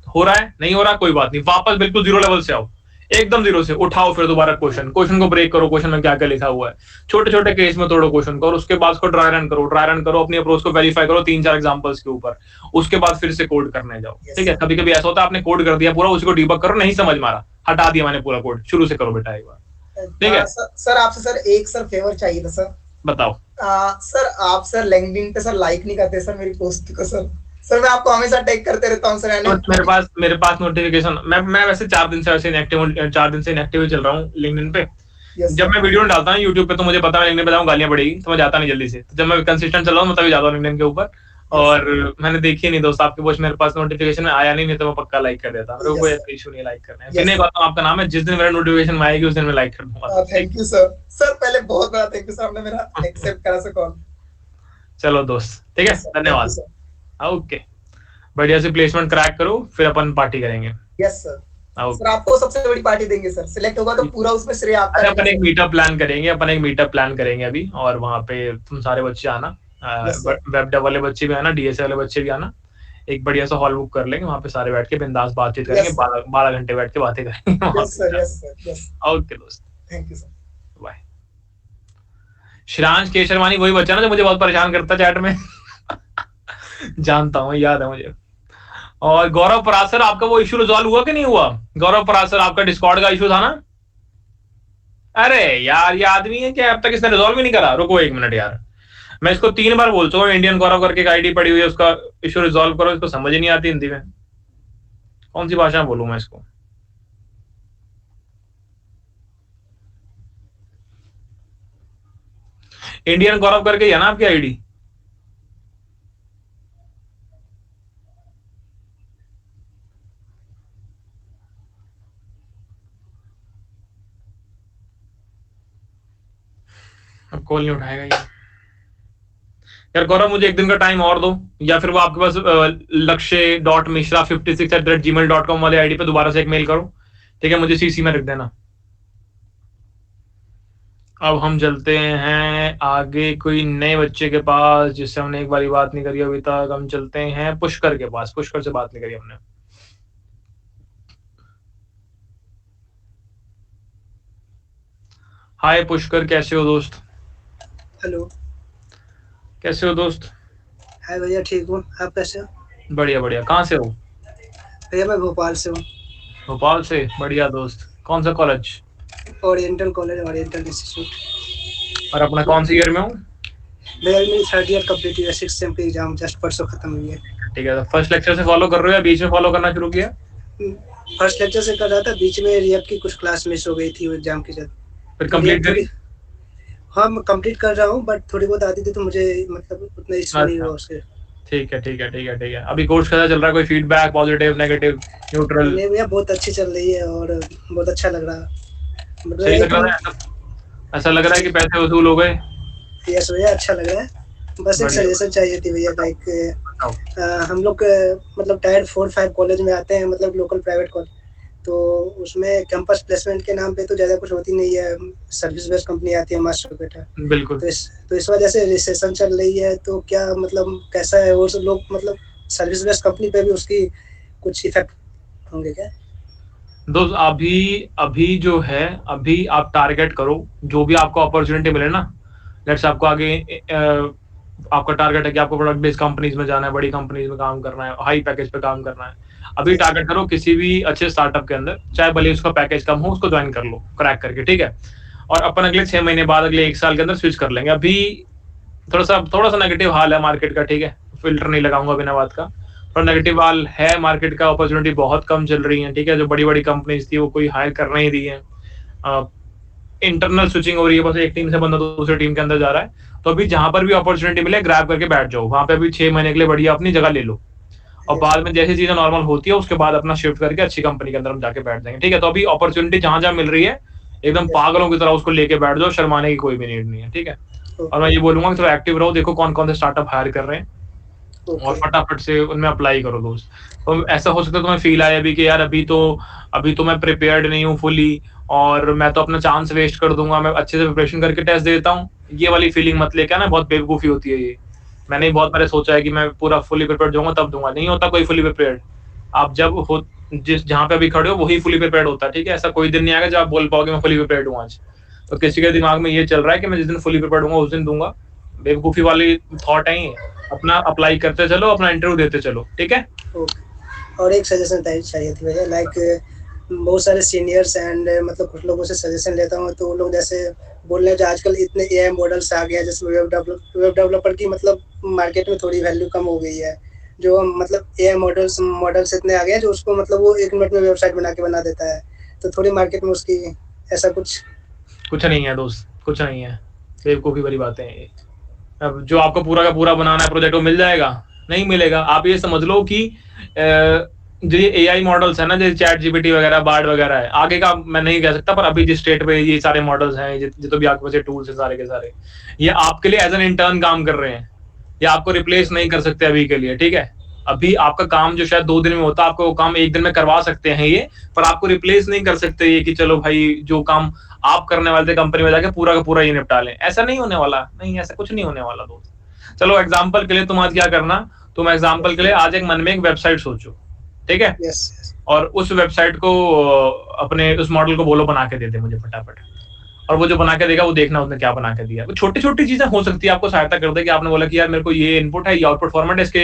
हो रहा है नहीं हो रहा कोई बात नहीं, वापस बिल्कुल 0 लेवल से आओ, एकदम 0 से उठाओ, फिर दोबारा क्वेश्चन को ब्रेक करो, क्वेश्चन में क्या क्या लिखा हुआ है, छोटे छोटे केस में तोड़ो क्वेश्चन को, और उसके बाद उसको ड्राई रन करो, अपनी अप्रोच को वेरीफाई करो 3-4 एग्जांपल्स के ऊपर, उसके बाद फिर से कोड करने जाओ, ठीक है। कभी कभी ऐसा होता है आपने कोड कर दिया पूरा, उसी को डीबग करो, नहीं समझ मारा, हटा दिया मैंने पूरा कोड, शुरू से करो बेटा एक बार, ठीक है। सर आपसे सर एक फेवर चाहिए था सर। बताओ। सर आप सर लिंक्डइन पे सर लाइक नहीं करते सर मेरी पोस्ट को सर मैं आपको हमेशा टैग करते रहता हूँ सर। तो मेरे पास नोटिफिकेशन, मैं वैसे 4 दिन से वैसे इनएक्टिव 4 दिन से इनएक्टिव चल रहा हूँ लिंक्डइन पे। जब मैं वीडियो डालता हूँ यूट्यूब पे तो मुझे पता है लिंक्डइन पे जाऊँ गालियां पड़ेगी, तो मैं जाता नहीं जल्दी से। तो जब मैं कंसिस्टेंट चल रहा हूँ तभी जाता हूँ लिंक्डइन के ऊपर, और मैंने देखी नहीं दोस्त आपकी पोस्ट, मेरे पास नोटिफिकेशन में आया नहीं तो मैं पक्का लाइक कर देता। मेरे को कोई ऐसा इशू नहीं लाइक करना है। विनय गौतम आपका नाम है, जिस दिन मेरा नोटिफिकेशन में आएगी उस दिन मैं लाइक कर दूंगा। थैंक यू सर पहले बहुत बड़ा थैंक यू सर, आपने मेरा एक्सेप्ट करा सर कॉल। चलो दोस्त ठीक है, धन्यवाद। ओके, बढ़िया से प्लेसमेंट क्रैक करो, फिर अपन पार्टी करेंगे। Yes sir. सर आपको सबसे बड़ी पार्टी देंगे सर, सिलेक्ट होगा तो पूरा उसमें श्रेय आपका। अपन एक मीटअप प्लान करेंगे अभी, और वहाँ पे तुम सारे बच्चे आना, वेब डेव वाले बच्चे भी आना, डीएसए वाले बच्चे भी आना। एक बढ़िया सा हॉल बुक कर लेंगे, वहाँ पे सारे बैठ के बिंदास बातचीत करेंगे, 12 घंटे बैठ के बातें करेंगे। ओके दोस्त, thank you sir, bye. Shransh Kesharwani वही बच्चा ना जो मुझे बहुत परेशान करता चैट में। जानता हूँ, याद है मुझे। और गौरव परासर, आपका वो इशू रिजॉल्व हुआ कि नहीं हुआ? गौरव परासर, आपका डिस्कॉर्ड का इशू था ना? अरे यार ये आदमी है क्या, अब तक इसने रिजॉल्व ही नहीं करा। रुको 1 मिनट यार, मैं इसको 3 बार बोल चुका हूँ, इंडियन गौरव करके एक आईडी पड़ी हुई है, उसका इशू रिजॉल्व करो। इसको समझ ही नहीं आती हिंदी में, कौन सी भाषा में बोलूं मैं इसको? इंडियन गौरव करके है ना आपकी आईडी? अब कॉल नहीं उठाएगा ये यार। गौरव मुझे 1 दिन का टाइम और दो, या फिर वो आपके पास lakshya.mishra56@gmail.com वाले आईडी पे दोबारा से एक मेल करो, ठीक है, मुझे सीसी में रख देना। अब हम चलते हैं आगे कोई नए बच्चे के पास जिससे हमने एक बारी बात नहीं करी अभी तक। हम चलते हैं पुष्कर के पास, पुष्कर से बात नहीं करी हमने। हाय पुष्कर, कैसे हो दोस्त? हेलो, कैसे हो दोस्त? हाय भैया, ठीक हूँ, आप कैसे हो? बढ़िया बढ़िया। कहाँ से हो? भैया मैं भोपाल से हूँ। भोपाल से, बढ़िया दोस्त। कौन सा college? Oriental college, oriental institute. और अपना कौन सी ईयर में हो? भैया मेरी 3rd ईयर कंप्लीट हुई है, 6th सेम की एग्जाम जस्ट परसों खत्म हुई है। ठीक है, तो फर्स्ट लेक्चर से फॉलो कर रहे हो या बीच में फॉलो करना शुरू किया? फर्स्ट लेक्चर से कर रहा था, बीच में रिएक्ट की कुछ क्लास मिस हो गई थी एग्जाम के साथ। फिर कंप्लीट करी? हाँ मैं कंप्लीट कर रहा हूँ, बट थोड़ी बहुत आती थी तो मुझे मतलब उतना इशू नहीं हुआ उससे। ठीक है ठीक है ठीक है ठीक है। अभी कोर्स कैसा चल रहा है? कोई फीडबैक, पॉजिटिव, नेगेटिव, न्यूट्रल? नहीं भैया बहुत अच्छी चल रही है और बहुत अच्छा लग रहा है। सही लग रहा है? ऐसा लग रहा है कि पैसे वसूल हो गए? यस भैया, अच्छा लग रहा है। बस एक सजेशन चाहिए थी भैया, लाइक हम लोग मतलब टायर 4-5 कॉलेज में आते हैं, मतलब लोकल प्राइवेट कॉलेज, तो उसमें कैंपस प्लेसमेंट के नाम पे तो ज्यादा कुछ होती नहीं है, सर्विस बेस्ड कंपनी आती है मास्टर बेटा। बिल्कुल। तो इस वजह से रिसेशन चल रही है, तो क्या मतलब कैसा है, और लोग मतलब सर्विस बेस्ड कंपनी पे भी उसकी कुछ इफेक्ट होंगे क्या? दोस्त अभी जो है, अभी आप टारगेट करो जो भी आपको अपॉर्चुनिटी मिले ना। लेट्स आपको आगे आपका टारगेट है कि आपको प्रोडक्ट बेस्ड कंपनीज में जाना है, बड़ी कंपनीज में काम करना है, हाई पैकेज पे काम करना है। अभी टारगेट करो किसी भी अच्छे स्टार्टअप के अंदर, चाहे भले उसका पैकेज कम हो, उसको ज्वाइन कर लो क्रैक करके, ठीक है। और अपन अगले 6 महीने बाद, अगले 1 साल के अंदर स्विच कर लेंगे। अभी थोड़ा सा नेगेटिव हाल है मार्केट का, ठीक है, फिल्टर नहीं लगाऊंगा बिना बात का। थोड़ा नेगेटिव हाल है मार्केट का, अपॉर्चुनिटी बहुत कम चल रही है, ठीक है। जो बड़ी बड़ी कंपनीज थी वो कोई हायर कर नहीं रही है, इंटरनल स्विचिंग हो रही है, बस एक टीम से बंदा दूसरी टीम के अंदर जा रहा है। तो अभी जहां पर भी अपॉर्चुनिटी मिले ग्रैब करके बैठ जाओ वहां पे, अभी 6 महीने के लिए बढ़िया अपनी जगह ले लो। और बाद में जैसी चीजें नॉर्मल होती है उसके बाद अपना शिफ्ट करके अच्छी कंपनी के अंदर हम जाके बैठ जाएंगे, ठीक है। तो अभी अपॉर्चुनिटी जहां जहां मिल रही है एकदम पागलों की तरह उसको लेके बैठ जाओ, शर्माने की कोई भी नीड नहीं है, ठीक है। और मैं ये बोलूंगा कि थोड़ा एक्टिव रहो, देखो कौन कौन से स्टार्टअप हायर कर रहे हैं और फटाफट से उनमें अप्लाई करो दोस्त। तो ऐसा हो सकता है तुम्हें फील आया अभी कि यार अभी तो मैं प्रिपेयर्ड नहीं हूँ फुली, और मैं तो अपना चांस वेस्ट कर दूंगा, मैं अच्छे से प्रिपरेशन करके टेस्ट देता हूँ। ये वाली फीलिंग मत लेके आना, बहुत बेवकूफी होती है ये। मैंने बहुत बार सोचा है कि मैं पूरा फुली प्रिपेयर्ड जाऊंगा तब दूंगा, नहीं होता कोई फुली प्रिपेयर्ड। आप जब हो जिस जहाँ पे अभी खड़े हो वही फुली प्रिपेयर्ड होता है, ठीक है। ऐसा कोई दिन नहीं आएगा जब आप बोल पाओगे मैं फुली प्रिपेयर्ड हूँ आज। तो किसी के दिमाग में ये चल रहा है कि मैं जिस दिन फुली प्रिपेयर्ड हूँ उस दिन दूंगा, बेवकूफी वाली थॉट है ये। अपना अप्लाई करते चलो, अपना इंटरव्यू देते चलो, ठीक है। और एक सजेशन चाहिए थी भैया, लाइक बहुत सारे सीनियर्स एंड मतलब कुछ लोगों से सजेशन लेता हूँ तो वो लोग जैसे बोल रहे हैं जो आजकल इतने एआई मॉडल्स आ गए हैं, जिसमें वेब डेवलपर की मतलब मार्केट में थोड़ी वैल्यू कम हो गई है। जो मतलब एआई मॉडल्स इतने आ गए हैं जो उसको मतलब वो 1 मिनट में वेबसाइट बना देता है। तो थोड़ी मार्केट में उसकी ऐसा कुछ नहीं है दोस्त, कुछ नहीं है, बेवकूफी वाली बातें हैं ये। अब जो आपको पूरा का पूरा बनाना है प्रोजेक्ट वो मिल जाएगा? नहीं मिलेगा। आप ये समझ लो कि जो ये एआई मॉडल्स है ना, जैसे चैट जीपीटी वगैरह, बार्ड वगैरह है, आगे का मैं नहीं कह सकता, पर अभी जिस स्टेट पे ये सारे मॉडल्स हैं, जितने भी आपके पास टूल्स हैं सारे के सारे, ये आपके लिए एज एन इंटर्न काम कर रहे हैं। ये आपको रिप्लेस नहीं कर सकते अभी के लिए, ठीक है। अभी आपका काम जो शायद 2 दिन में होता है, आपको वो काम 1 दिन में करवा सकते हैं ये, पर आपको रिप्लेस नहीं कर सकते ये कि चलो भाई जो काम आप करने वाले थे कंपनी में जाके पूरा का पूरा ये निपटा लें। ऐसा नहीं होने वाला, नहीं, ऐसा कुछ नहीं होने वाला दोस्त। चलो एग्जाम्पल के लिए तुम आज क्या करना, तुम एग्जाम्पल के लिए आज एक मन में एक वेबसाइट सोचो, ठीक है। और उस वेबसाइट को अपने उस मॉडल को बोलो बना के दे दे मुझे फटाफट, और वो जो बना के देगा वो देखना उसने क्या बना के दिया। छोटी छोटी चीजें हो सकती है आपको सहायता कर दे कि आपने बोला कि यार मेरे को ये इनपुट है, ये आउटपुट फॉर्मेट है, इसके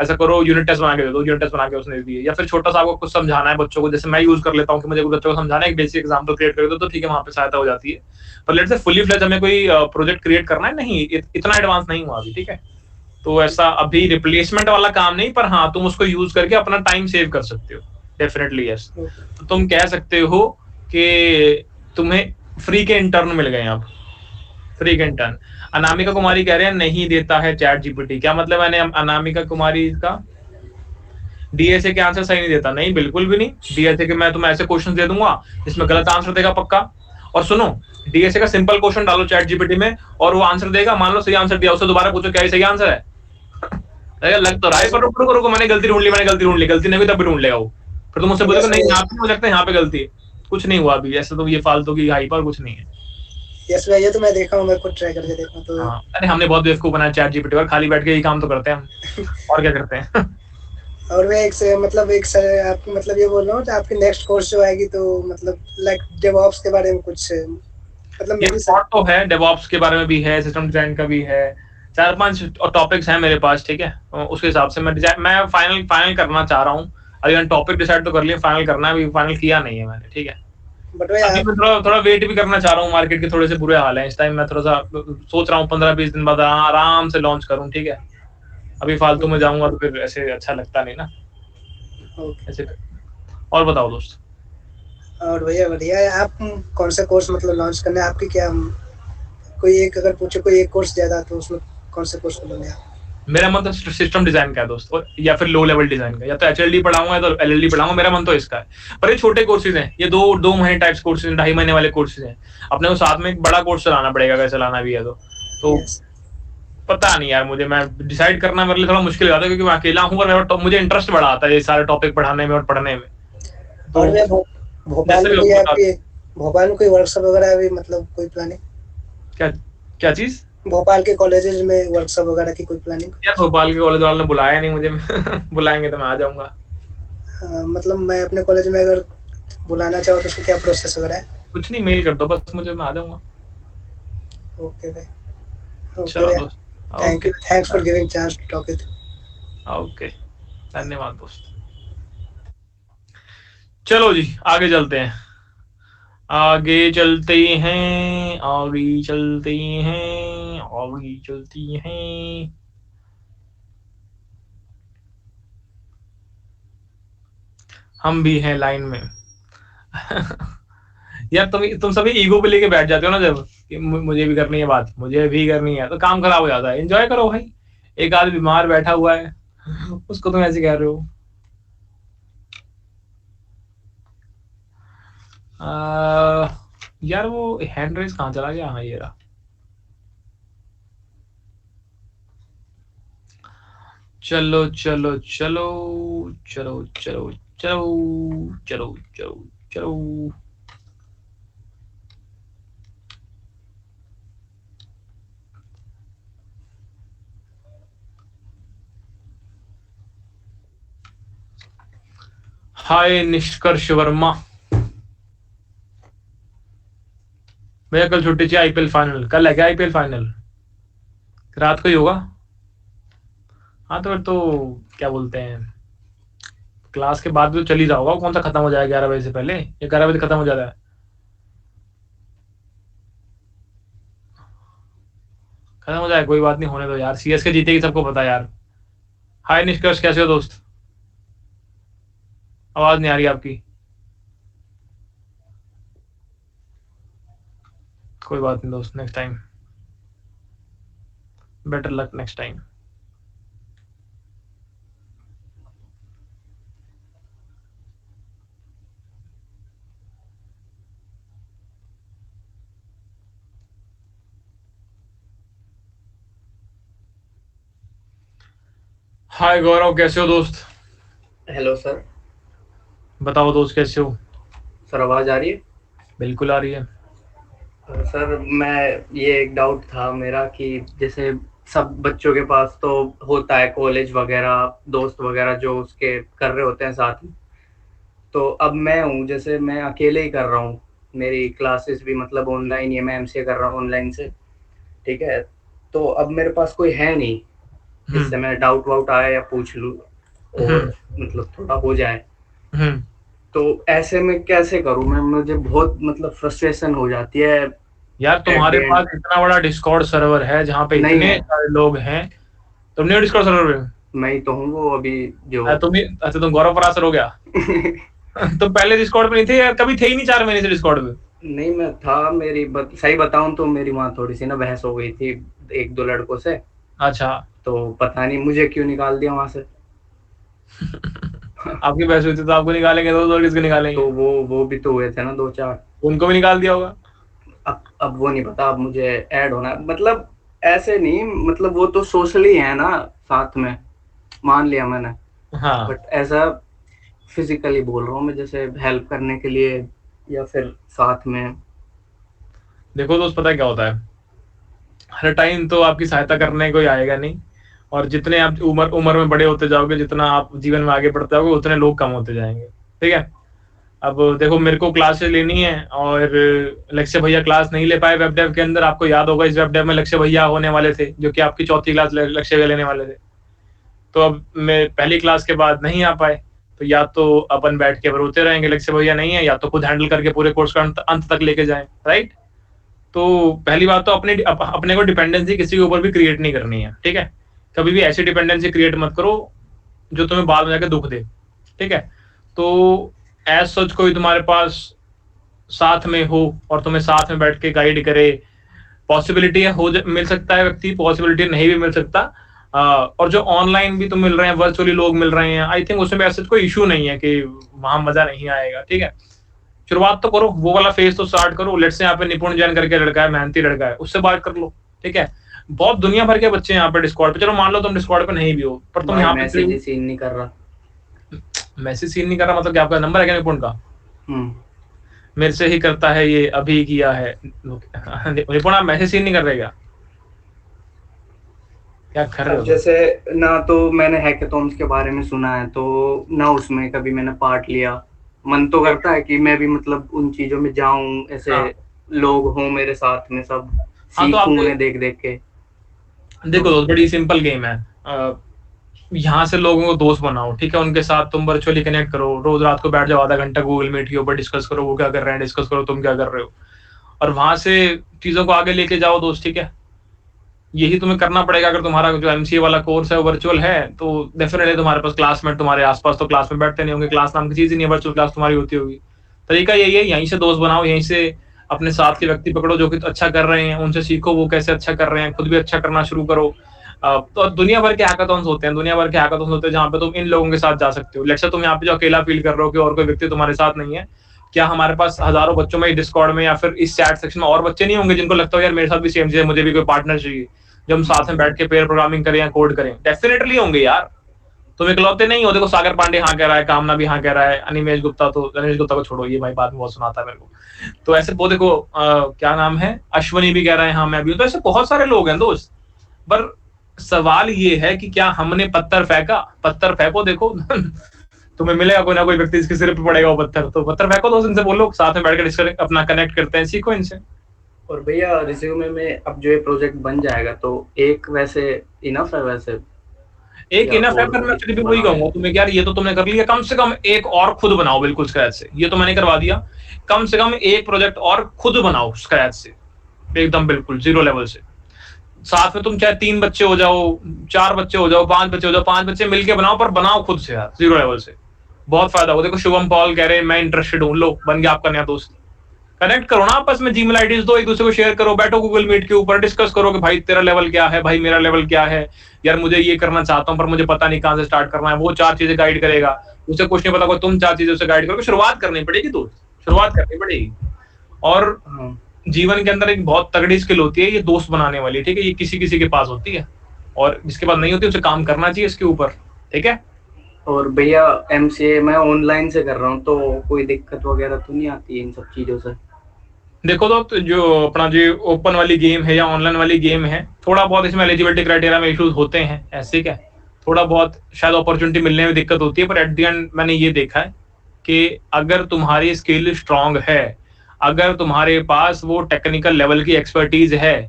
ऐसा करो, यूनिट टेस्ट बना के दे दो, यूनिट टेस्ट बना के उसने दिए। या फिर छोटा सा आपको कुछ समझाना है बच्चों को, जैसे मैं यूज कर लेता हूँ कि मुझे बच्चों को समझाना है, एक बेसिक एग्जाम्पल क्रिएट कर दो तो ठीक है, वहां पे सहायता हो जाती है। पर लेट्स से फुली फ्लेज हमें कोई प्रोजेक्ट क्रिएट करना है, नहीं इतना एडवांस नहीं हुआ अभी, ठीक है। तो ऐसा अभी रिप्लेसमेंट वाला काम नहीं, पर हाँ तुम उसको यूज करके अपना टाइम सेव कर सकते हो, डेफिनेटली यस। तो तुम कह सकते हो कि तुम्हें फ्री के इंटर्न मिल गए, आप फ्री के इंटर्न। अनामिका कुमारी कह रहे हैं नहीं देता है चैट जीपीटी, क्या मतलब? मैंने अनामिका कुमारी का डीएसए के आंसर सही नहीं देता? नहीं, बिल्कुल भी नहीं। डीएसए के मैं तुम्हें ऐसे क्वेश्चन दे दूंगा जिसमें गलत आंसर देगा पक्का। और सुनो, डीएसए का सिंपल क्वेश्चन डालो चैट जीपीटी में और वो आंसर देगा, मान लो सही आंसर दिया, उससे दोबारा पूछो क्या सही आंसर है, लग तो रहा है, पर रुको मैंने गलती ढूंढ ली, गलती नहीं हुई तब भी ढूंढ लेगा वो। फिर तुम उससे बोलोगे नहीं यहाँ पे हो सकता है, यहाँ पे गलती है। कुछ नहीं हुआ अभी, ऐसा तो ये फालतू की हाइप और कुछ नहीं है। यस भैया, ये तो मैं देखा हूँ, मैं खुद ट्राई करके देखा तो। हाँ, अरे हमने बहुत बेवकूफ बनाया चैट जीपीटी पर, खाली बैठ के यही काम तो करते हैं हम और क्या करते हैं। और मैं एक से मतलब एक सर आपकी मतलब ये बोल रहा हूँ, आपकी नेक्स्ट कोर्स जो आएगी तो मतलब लाइक डेवऑप्स के बारे में कुछ मतलब मेरी थॉट तो है, डेवऑप्स के बारे में भी है, सिस्टम डिजाइन का भी है, 4-5 टॉपिक्स हैं मेरे पास, ठीक है। उसके हिसाब से मैं फाइनल करना चाह रहा हूँ। अभी टॉपिक डिसाइड तो कर लिया, फाइनल करना है, अभी फाइनल किया नहीं है मैंने, ठीक है। बट अभी मैं थोड़ा वेट भी करना चाह रहा हूँ, मार्केट के थोड़े से बुरे हाल हैं इस टाइम। मैं थोड़ा सा सोच रहा हूँ 15-20 दिन बाद आराम से लॉन्च करूँ, ठीक है। अभी फालतू में जाऊंगा तो फिर ऐसे अच्छा लगता नहीं ना ऐसे। और बताओ दोस्त। और भैया बढ़िया है, आप कौन सा कोर्स मतलब लॉन्च करना है आपकी, क्या कोई एक अगर पूछे कोई एक कोर्स ज्यादा तो उसमें कौन सा कोर्स खोलोगे आप? मेरा मन तो सिस्टम डिजाइन का है दोस्त, और या फिर लो लेवल डिजाइन का, या तो एचएलडी पढ़ाऊंगा या तो एलएलडी पढ़ाऊंगा, मेरा मन तो इसका है। पर ये छोटे कोर्सेज हैं, ये 2 महीने टाइप्स कोर्सेज, 2.5 महीने वाले कोर्सेज हैं। अपने को साथ में एक बड़ा कोर्स चलाना पड़ेगा, अगर चलाना भी है तो पता नहीं यार, मुझे मैं डिसाइड करना मेरे लिए थोड़ा मुश्किल हो जाता है, क्योंकि मैं अकेला हूँ और मुझे इंटरेस्ट बड़ा आता है ये सारे टॉपिक पढ़ाने में और पढ़ने में। तो भोपाल में कोई वर्कशॉप वगैरह भी मतलब कोई प्लानिंग? क्या चीज? भोपाल के कॉलेजेस में वर्कशॉप वगैरह की कोई प्लानिंग? यार भोपाल के कॉलेज वालों ने बुलाया नहीं मुझे। बुलाएंगे तो मैं आ जाऊंगा। मतलब मैं अपने कॉलेज में अगर बुलाना चाहूँ तो उसका क्या प्रोसेस वगैरह है? कुछ नहीं, मेल कर दो बस मुझे, मैं आ जाऊंगा। ओके भाई, चलो ओके, दोस्त, thank okay you, thanks for giving chance to talk with. Okay, धन्यवाद दोस्त। चलो जी आगे चलते हैं, आगे चलते हैं, आगे चलते हैं, आगे चलती हैं। हम भी हैं लाइन में। यार तुम सभी ईगो पे लेके बैठ जाते हो ना, जब कि मुझे भी करनी है बात, मुझे भी करनी है, तो काम खराब हो जाता है। एंजॉय करो भाई, एक आदमी बीमार बैठा हुआ है, उसको तुम ऐसे कह रहे हो। यार वो हैंड रेस कहाँ चला गया? हाँ ये रहा। चलो चलो चलो चलो चलो चलो चलो चलो चलो। हाय निष्कर्ष वर्मा। भैया कल छुट्टी चाहिए, आईपीएल फाइनल कल है क्या? आईपीएल फाइनल रात को ही होगा। हाँ तो फिर तो क्या बोलते हैं, क्लास के बाद भी तो चल ही जाओगा। कौन सा खत्म हो जाएगा 11 बजे से पहले? या 11 बजे खत्म हो जाता है? खत्म हो जाए, कोई बात नहीं, होने दो यार, सीएसके जीतेगी सबको पता है यार। हाय निष्कर्ष, कैसे हो दोस्त? आवाज नहीं आ रही आपकी। कोई बात नहीं दोस्त, next time, better luck next time. Hi Gaurav, कैसे हो दोस्त? Hello sir. बताओ दोस्त, कैसे हो? सर आवाज़ आ रही है? बिल्कुल आ रही है। सर मैं ये एक डाउट था मेरा कि जैसे सब बच्चों के पास तो होता है कॉलेज वगैरह, दोस्त वगैरह जो उसके कर रहे होते हैं साथ में। तो अब मैं हूँ, जैसे मैं अकेले ही कर रहा हूँ, मेरी क्लासेस भी मतलब ऑनलाइन ही है, मैं एमसीए कर रहा हूँ ऑनलाइन से, ठीक है। तो अब मेरे पास कोई है नहीं जिससे मैं डाउट वाउट आया या पूछ लूँ और मतलब थोड़ा हो जाए। तो ऐसे में कैसे करूँ मैं? मुझे बहुत मतलब फ्रस्ट्रेशन हो जाती है। यार तुम्हारे At the पास end, इतना बड़ा डिस्कॉर्ड सर्वर है जहाँ पे नहीं इतने है। सारे लोग हैं। तुमने डिस्कॉर्ड सर्वर पे? मैं ही तो हूँ वो अभी जो तुम ही, अच्छा तुम गौरव परासर हो गया। तुम पहले डिस्कॉर्ड पे नहीं थे यार? कभी थे ही नहीं 4 महीने से डिस्कॉर्ड पे। नहीं मैं था, सही बताऊं तो मेरी वहाँ थोड़ी सी ना बहस हो गई थी एक दो लड़कों से। अच्छा। तो पता नहीं मुझे क्यों निकाल दिया वहां से। आपकी बहस हुई थी तो आपको निकालेंगे तो और किसको निकालेंगे? तो वो भी तो हुए थे ना दो चार। उनको भी निकाल दिया होगा। अब वो नहीं पता, अब मुझे ऐड होना है। मतलब ऐसे नहीं, मतलब वो तो सोशली है ना साथ में, मान लिया मैंने। हाँ बट ऐसा फिजिकली बोल रहा हूँ मैं, जैसे हेल्प करने के लिए या फिर साथ में। देखो दोस्त, पता है क्या होता है, हर टाइम तो आपकी सहायता करने कोई आएगा नहीं। और जितने आप उम्र उम्र में बड़े होते जाओगे, जितना आप जीवन में आगे बढ़ते जाओगे, उतने लोग कम होते जाएंगे। ठीक है। अब देखो, मेरे को क्लासेस लेनी है और लक्ष्य भैया क्लास नहीं ले पाए वेब डेव के अंदर। आपको याद होगा इस वेब डेव में लक्ष्य भैया होने वाले थे, जो कि आपकी चौथी क्लास लक्ष्य भैया लेने वाले थे। तो अब मैं पहली क्लास के बाद नहीं आ पाए, तो या तो अपन बैठ के रोते रहेंगे लक्ष्य भैया नहीं है, या तो खुद हैंडल करके पूरे कोर्स का अंत तक लेके जाएं। राइट। तो पहली बात तो अपने को डिपेंडेंसी किसी के ऊपर भी क्रिएट नहीं करनी है। ठीक है। कभी भी ऐसी डिपेंडेंसी क्रिएट मत करो जो तुम्हें बाद में जाकर दुख दे। ठीक है। तो एज सच कोई तुम्हारे पास साथ में हो और तुम्हें साथ में बैठ के गाइड करे, पॉसिबिलिटी है मिल सकता है व्यक्ति, पॉसिबिलिटी नहीं भी मिल सकता। और जो ऑनलाइन भी तुम मिल रहे हैं, वर्चुअली लोग मिल रहे हैं, आई थिंक उसमें भी ऐसा कोई इशू नहीं है कि वहां मजा नहीं आएगा। ठीक है। शुरुआत तो करो, वो वाला फेज तो स्टार्ट करो। लेट्स से यहाँ पे निपुण जैन करके लड़का है, मेहनती लड़का है, उससे बात कर लो। ठीक है। बहुत दुनिया भर के बच्चे हैं यहाँ पे डिस्कॉर्ड पे। चलो मान लो तुम डिस्कॉर्ड पे नहीं भी हो, पर तुम भाई यहाँ मैसेज पे ही सीन नहीं कर रहा। मैसेज सीन नहीं कर रहा मतलब क्या? आपका नंबर है क्या निपुण का? हम्म। मेरे से ही करता है ये, अभी किया है। निपुण आप मैसेज सीन नहीं कर रहे क्या? क्या कर रहे हो? जैसे ना तो मैंने हैकेथॉन्स के बारे में सुना है, तो ना उसमें कभी मैंने पार्ट लिया। मन तो करता है कि मैं भी मतलब उन चीजों में जाऊं, ऐसे हाँ। लोग हों मेरे साथ में, सब हाँ तो सीखूं आप उन्हें देख देख के। देखो दोस्त, बड़ी सिंपल गेम है। यहाँ से लोगों को दोस्त बनाओ, ठीक है, उनके साथ तुम वर्चुअली कनेक्ट करो, रोज रात को बैठ जाओ, आधा घंटा गूगल मीट के ऊपर डिस्कस करो, वो क्या कर रहे हैं डिस्कस करो, तुम क्या कर रहे हो, और वहां से चीजों को आगे लेके जाओ दोस्त, ठीक है। यही तुम्हें करना पड़ेगा। अगर तुम्हारा जो एमसीए वाला कोर्स है वो वर्चुअल है तो डेफिनेटली तुम्हारे पास क्लासमेट तुम्हारे आसपास तो क्लास में बैठते नहीं होंगे, क्लास नाम की चीज ही नहीं है, वर्चुअल क्लास तुम्हारी होती होगी। तरीका यही है, यहीं से दोस्त बनाओ, यहीं से अपने साथ के व्यक्ति पकड़ो जो कि अच्छा कर रहे हैं, उनसे सीखो वो कैसे अच्छा कर रहे हैं, खुद भी अच्छा करना शुरू करो। तो दुनिया भर के हैकाथॉन्स होते हैं, दुनिया भर के हैकाथॉन्स होते हैं जहाँ पे तुम इन लोगों के साथ जा सकते हो। लेट्स से तुम यहाँ पे जो अकेला फील कर रहे हो कि और कोई व्यक्ति तुम्हारे साथ नहीं है, क्या हमारे पास हजारों बच्चों में डिस्कॉर्ड में या फिर इस चैट सेक्शन में और बच्चे नहीं होंगे जिनको लगता हो यार मेरे साथ भी सेम चीज है, मुझे भी कोई पार्टनर चाहिए, जब हम साथ में बैठ के पेयर प्रोग्रामिंग करें या कोड करें? डेफिनेटली होंगे यार, तुम इकलौते नहीं हो। देखो सागर पांडे हाँ कह रहा है, कामना भी हाँ कह रहा है, अनिमेश गुप्ता, तो अनिमेश गुप्ता को छोड़ो, ये भाई बाद में बहुत सुनाता है मेरे को। तो ऐसे वो देखो क्या नाम है, अश्वनी भी कह रहा है हाँ मैं भी हूं, तो ऐसे बहुत सारे लोग हैं दोस्त। पर सवाल ये है कि क्या हमने पत्थर फेंका? पत्थर फेंको, देखो तुम्हें मिलेगा कोई ना कोई व्यक्ति जिसके सिर पे पड़ेगा वो पत्थर, तो पत्थर फेंको दोस्त, इनसे बोलो, साथ में बैठ कर अपना कनेक्ट करते हैं, सीखो इनसे। और भैया रिज्यूमे में अब जो ये प्रोजेक्ट बन जाएगा तो एक वैसे इनफ है वैसे? एक या इनफ है, और पर मैं कुछ फिर भी वही बनाना कहूंगा है? तुम्हें यार, ये तो तुमने कर लिया, कम से कम एक और खुद बनाओ बिल्कुल स्क्रैच से। ये तो मैंने करवा दिया, कम से कम एक प्रोजेक्ट और खुद बनाओ स्क्रैच से, एकदम बिल्कुल जीरो लेवल से। साथ में तुम चाहे 3 बच्चे हो जाओ, 4 बच्चे हो जाओ, 5 बच्चे हो जाओ, 5 बच्चे मिलके बनाओ, पर बनाओ खुद से यार, जीरो लेवल से। बहुत फायदा होगा। देखो शुभम पॉल कह रहे हैं मैं इंटरेस्टेड हूँ, लो बन गया आपका नया दोस्त। कनेक्ट करो ना आपस में, जीमेल आईडीज दो, एक दूसरे को शेयर करो, बैठो गूगल मीट के ऊपर डिस्कस करो कि भाई तेरा लेवल क्या है, भाई मेरा लेवल क्या है, यार मुझे ये करना चाहता हूँ पर मुझे पता नहीं कहाँ से स्टार्ट करना है। वो 4 चीजें गाइड करेगा, उसे कुछ नहीं पता कोई, तुम 4 चीजें उसे गाइड करोगे। शुरुआत करनी पड़ेगी दोस्त, शुरुआत करनी पड़ेगी। और हाँ। जीवन के अंदर एक बहुत तगड़ी स्किल होती है ये दोस्त बनाने वाली, ठीक है, ये किसी किसी के पास होती है, और जिसके पास नहीं होती उसे काम करना चाहिए इसके ऊपर, ठीक है। और भैया एमसीए मैं ऑनलाइन से कर रहा हूँ, तो कोई दिक्कत वगैरह तो नहीं आती इन सब चीजों से? देखो तो जो अपना जो ओपन वाली गेम है या ऑनलाइन वाली गेम है, थोड़ा बहुत इसमें एलिजिबिलिटी क्राइटेरिया में इश्यूज होते हैं, ऐसे क्या, थोड़ा बहुत शायद अपॉर्चुनिटी मिलने में दिक्कत होती है, पर एट द एंड मैंने ये देखा है कि अगर तुम्हारी स्किल स्ट्रांग है, अगर तुम्हारे पास वो टेक्निकल लेवल की एक्सपर्टीज है,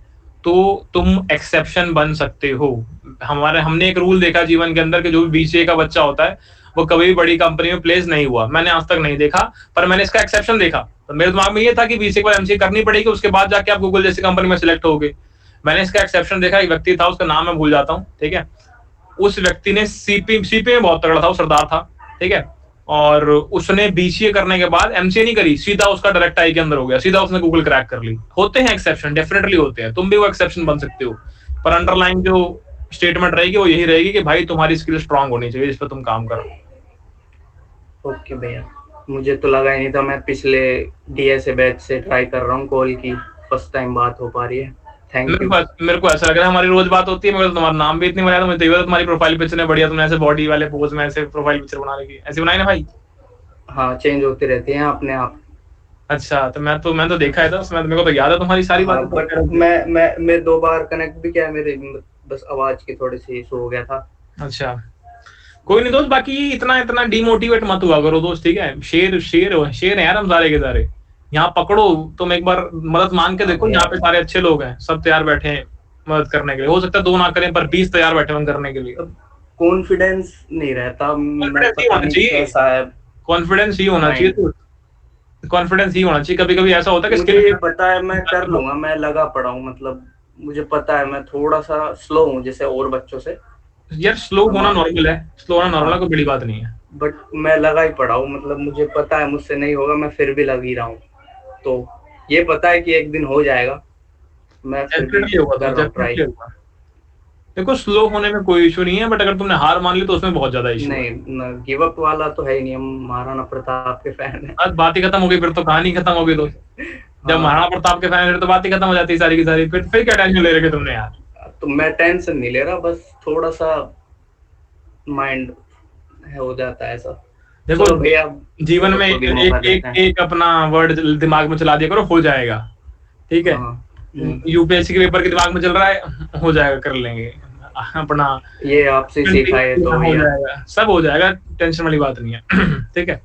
तो तुम एक्सेप्शन बन सकते हो। हमने एक रूल देखा जीवन के अंदर कि जो भी बीसीए का बच्चा होता है वो कभी भी बड़ी कंपनी में प्लेस नहीं हुआ। मैंने आज तक नहीं देखा, पर मैंने इसका एक्सेप्शन देखा, तो मेरे दिमाग में ये था कि बीसीए के बाद एमसीए करनी पड़ेगी, उसके बाद जाके आप गूगल जैसी कंपनी में सिलेक्ट होगे। मैंने इसका एक्सेप्शन देखा, एक व्यक्ति था, उसका नाम मैं भूल जाता हूँ, ठीक है। उस व्यक्ति ने सीपी में बहुत तगड़ा था, वो सरदार था, ठीक है, और उसने बीसीए करने के बाद एमसीए नहीं करी, सीधा उसका डायरेक्ट आई के अंदर हो गया, सीधा उसने गूगल क्रैक कर ली। होते हैं एक्सेप्शन, डेफिनेटली होते हैं, तुम भी वो एक्सेप्शन बन सकते हो, पर अंडरलाइन जो स्टेटमेंट रहेगी वो यही रहेगी कि भाई तुम्हारी स्किल स्ट्रांग होनी चाहिए, इस पर तुम काम करो। ओके भैया, मुझे तो लगा ही नहीं था। मैं पिछले डीएसए बैच से ट्राई कर रहा हूँ कॉल की, फर्स्ट टाइम बात हो पा रही है। Thank you. मेरे को ऐसा लग रहा है हमारी रोज बात होती है, मगर तुम्हारा नाम भी इतनी बनाया, तो मुझे तो तुम्हारी प्रोफाइल पिक्चर ने बढ़िया, तुमने ऐसे बॉडी वाले पोज में ऐसे प्रोफाइल पिक्चर बनाने की ऐसे बनाई ना भाई? हाँ, चेंज होती रहती हैं अपने आप। अच्छा, तो मैं तो देखा है था उसमें, मेरे को तो याद है तुम्हारी सारी हाँ, बातें। बट मैं 2 बार कनेक्ट भी किया, मेरे बस आवाज की थोड़ी सी इशू हो गया था। अच्छा, कोई नहीं दोस्त, बाकी इतना डिमोटिवेट मत हुआ करो दोस्त, ठीक है। शेर है यार हम सारे के सारे, यहाँ पकड़ो, तुम एक बार मदद मांग के देखो, यहाँ पे सारे अच्छे लोग हैं, सब तैयार बैठे हैं मदद करने के लिए। हो सकता है 2 ना करें पर 20 तैयार बैठे हैं करने के लिए। कॉन्फिडेंस नहीं रहता, कॉन्फिडेंस ही होना चाहिए तो, कॉन्फिडेंस ही होना चाहिए। कभी कभी ऐसा होता है कि मुझे ये पता है मैं कर लूंगा, मैं लगा पड़ा हूँ, मतलब मुझे पता है मैं थोड़ा सा स्लो हूँ जैसे और बच्चों से। यार स्लो होना नॉर्मल है, स्लो होना नॉर्मल है, कोई बड़ी बात नहीं है, बट मैं लगा ही पड़ा हूँ, मतलब मुझे पता है मुझसे नहीं होगा, मैं फिर भी लग ही रहा हूँ। तो ये पता है कि एक दिन हो जाएगा, मैं फिर भी कर रहा हूँ ट्राई। देखो स्लो होने में कोई इशू नहीं है, बट अगर तुमने हार मान ली तो उसमें बहुत ज्यादा इशू है। नहीं, गिव अप वाला तो है ही नहीं, हम महाराणा प्रताप के फैन हैं। बस बात ही खत्म हो गई, फिर तो कहानी खत्म हो गई दोस्त। जब महाराणा प्रताप के फैन है तो बात ही खत्म हो जाती है सारी की सारी। फिर क्या टेंशन ले रहे तुमने यार? तो मैं टेंशन नहीं ले रहा, बस थोड़ा सा माइंड हो जाता है ऐसा। देखो भैया, जीवन में एक अपना वर्ड दिमाग में चला दिया करो, हो जाएगा, ठीक है। यूपीएससी के पेपर के दिमाग में चल रहा है, हो जाएगा, कर लेंगे, अपना ये आपसे सीखा है तो हो भैया। जाएगा, सब हो जाएगा, टेंशन वाली बात नहीं है। ठीक है,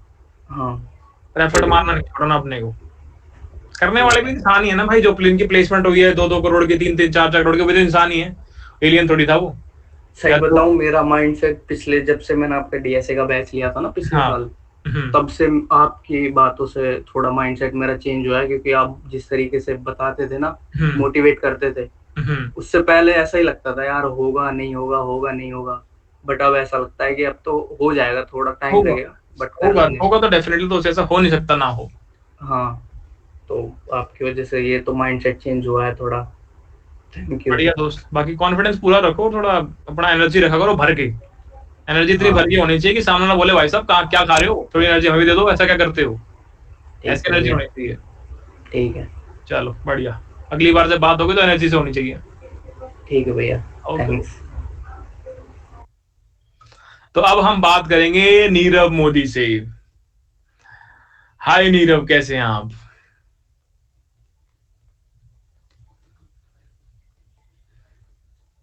हाँ पर एफर्ट मारना नहीं छोड़ना अपने को। करने वाले भी इंसान ही है ना भाई, जो प्लेन की प्लेसमेंट हुई है 2-2 करोड़ की, 3-3, 4-4 करोड़ की, वो भी तो इंसान ही है, एलियन थोड़ी था वो। सही या तो- बताऊं, मेरा माइंडसेट पिछले, जब से मैंने आपका डीएसए का बैच लिया था ना पिछले हाँ। साल, तब से आपकी बातों से थोड़ा माइंडसेट मेरा चेंज हुआ है, क्योंकि आप जिस तरीके से बताते थे ना, मोटिवेट करते थे, उससे पहले ऐसा ही लगता था यार होगा नहीं होगा, होगा नहीं होगा, बट अब ऐसा लगता है कि अब तो हो जाएगा, थोड़ा टाइम होगा लगेगा बट कर होगा लेंगे। होगा तो डेफिनेटली, तो ऐसा हो नहीं सकता ना हो। हाँ, तो आपकी वजह से ये तो माइंडसेट चेंज हुआ है थोड़ा। Thank you. बढ़िया दोस्त, बाकी कॉन्फिडेंस पूरा रखो, थोड़ा अपना एनर्जी रखा करो भर के, एनर्जी इतनी भर के होनी चाहिए कि सामने वाला बोले भाई साहब क्या खा रहे हो, थोड़ी एनर्जी हमें भी दे दो, ऐसा क्या करते हो, ऐसी एनर्जी होनी चाहिए। ठीक है, चलो बढ़िया, अगली बार जब बात होगी तो एनर्जी से होनी चाहिए। ठीक है भैया, ओके। थैंक्स। तो अब हम बात करेंगे नीरव मोदी से। हाय नीरव, कैसे हैं आप?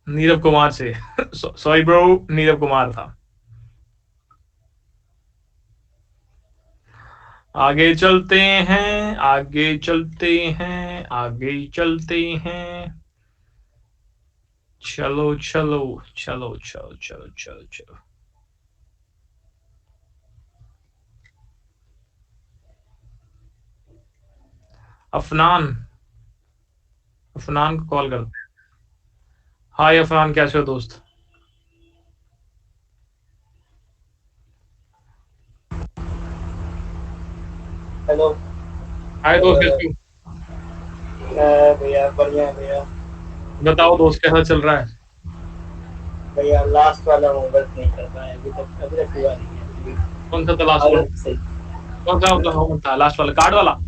नीरव कुमार से सॉरी ब्रो, नीरव कुमार था। आगे चलते हैं, आगे चलते हैं, आगे चलते हैं, चलो चलो चलो चलो चलो चलो चलो। अफनान, अफनान को कॉल करते हैं। हाय अफनान, कैसे हो दोस्त? हेलो। हाय दोस्त, कैसे हो? भैया बढ़िया भैया। बताओ दोस्त, कैसा चल रहा है? भैया लास्ट वाला होमवर्क नहीं कर पाया अभी तक हुआ नहीं है। कौन सा था लास्ट वाला? सही, कौन सा होमवर्क था लास्ट वाला? कार्ड वाला?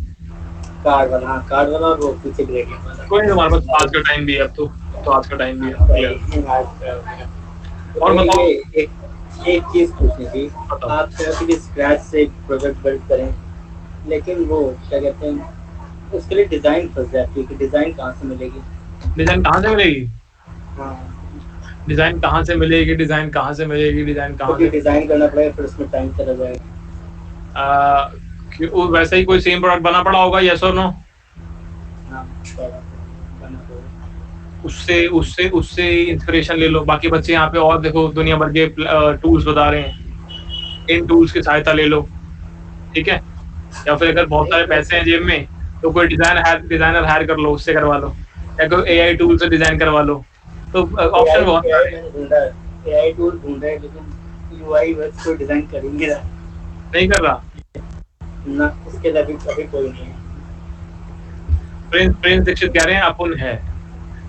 कार्ड वाला, हाँ कार्ड वाला और वो पीछे ग्रेडिंग वाला। कोई नहीं, तुम्हारे पास आज का टाइम भी है, अब तो आज का टाइम भी है। और बताओ। एक चीज पूछनी थी, आप चाहते कि स्क्रैच से एक प्रोजेक्ट बिल्ड करें, लेकिन वो क्या कहते हैं, उसके लिए डिजाइन फंस जाती है कि डिजाइन कहाँ से मिलेगी। डिजाइन कहाँ से मिलेगी? हाँ, डिजाइन कहाँ से मिलेगी? डिजाइन कहाँ से मिलेगी? डिजाइन कहाँ से? डिजाइन करना पड़ेगा, फिर उसमें टाइम चला जाएगा। वैसे ही कोई सेम प्रोडक्ट बना पड़ा होगा, यस और नो? हाँ, बना दो। उससे उससे उससे इंस्पिरेशन ले लो। बाकी बच्चे यहाँ पे और देखो, दुनिया भर के टूल्स बता रहे हैं, इन टूल्स की सहायता ले लो, ठीक है? या फिर अगर बहुत सारे पैसे हैं जेब में, तो कोई डिजाइनर हायर कर लो, उससे करवा लो, या कोई एआई टूल से डिजाइन करवा लो। तो ऑप्शन बहुत सारे हैं। एआई टूल ढूंढा है, लेकिन यूआई वेब कोई डिजाइन करेंगे नहीं कर रहा। ना, उसके लिए अभी कोई नहीं है। प्रिंस दीक्षित कह रहे हैं अपन है,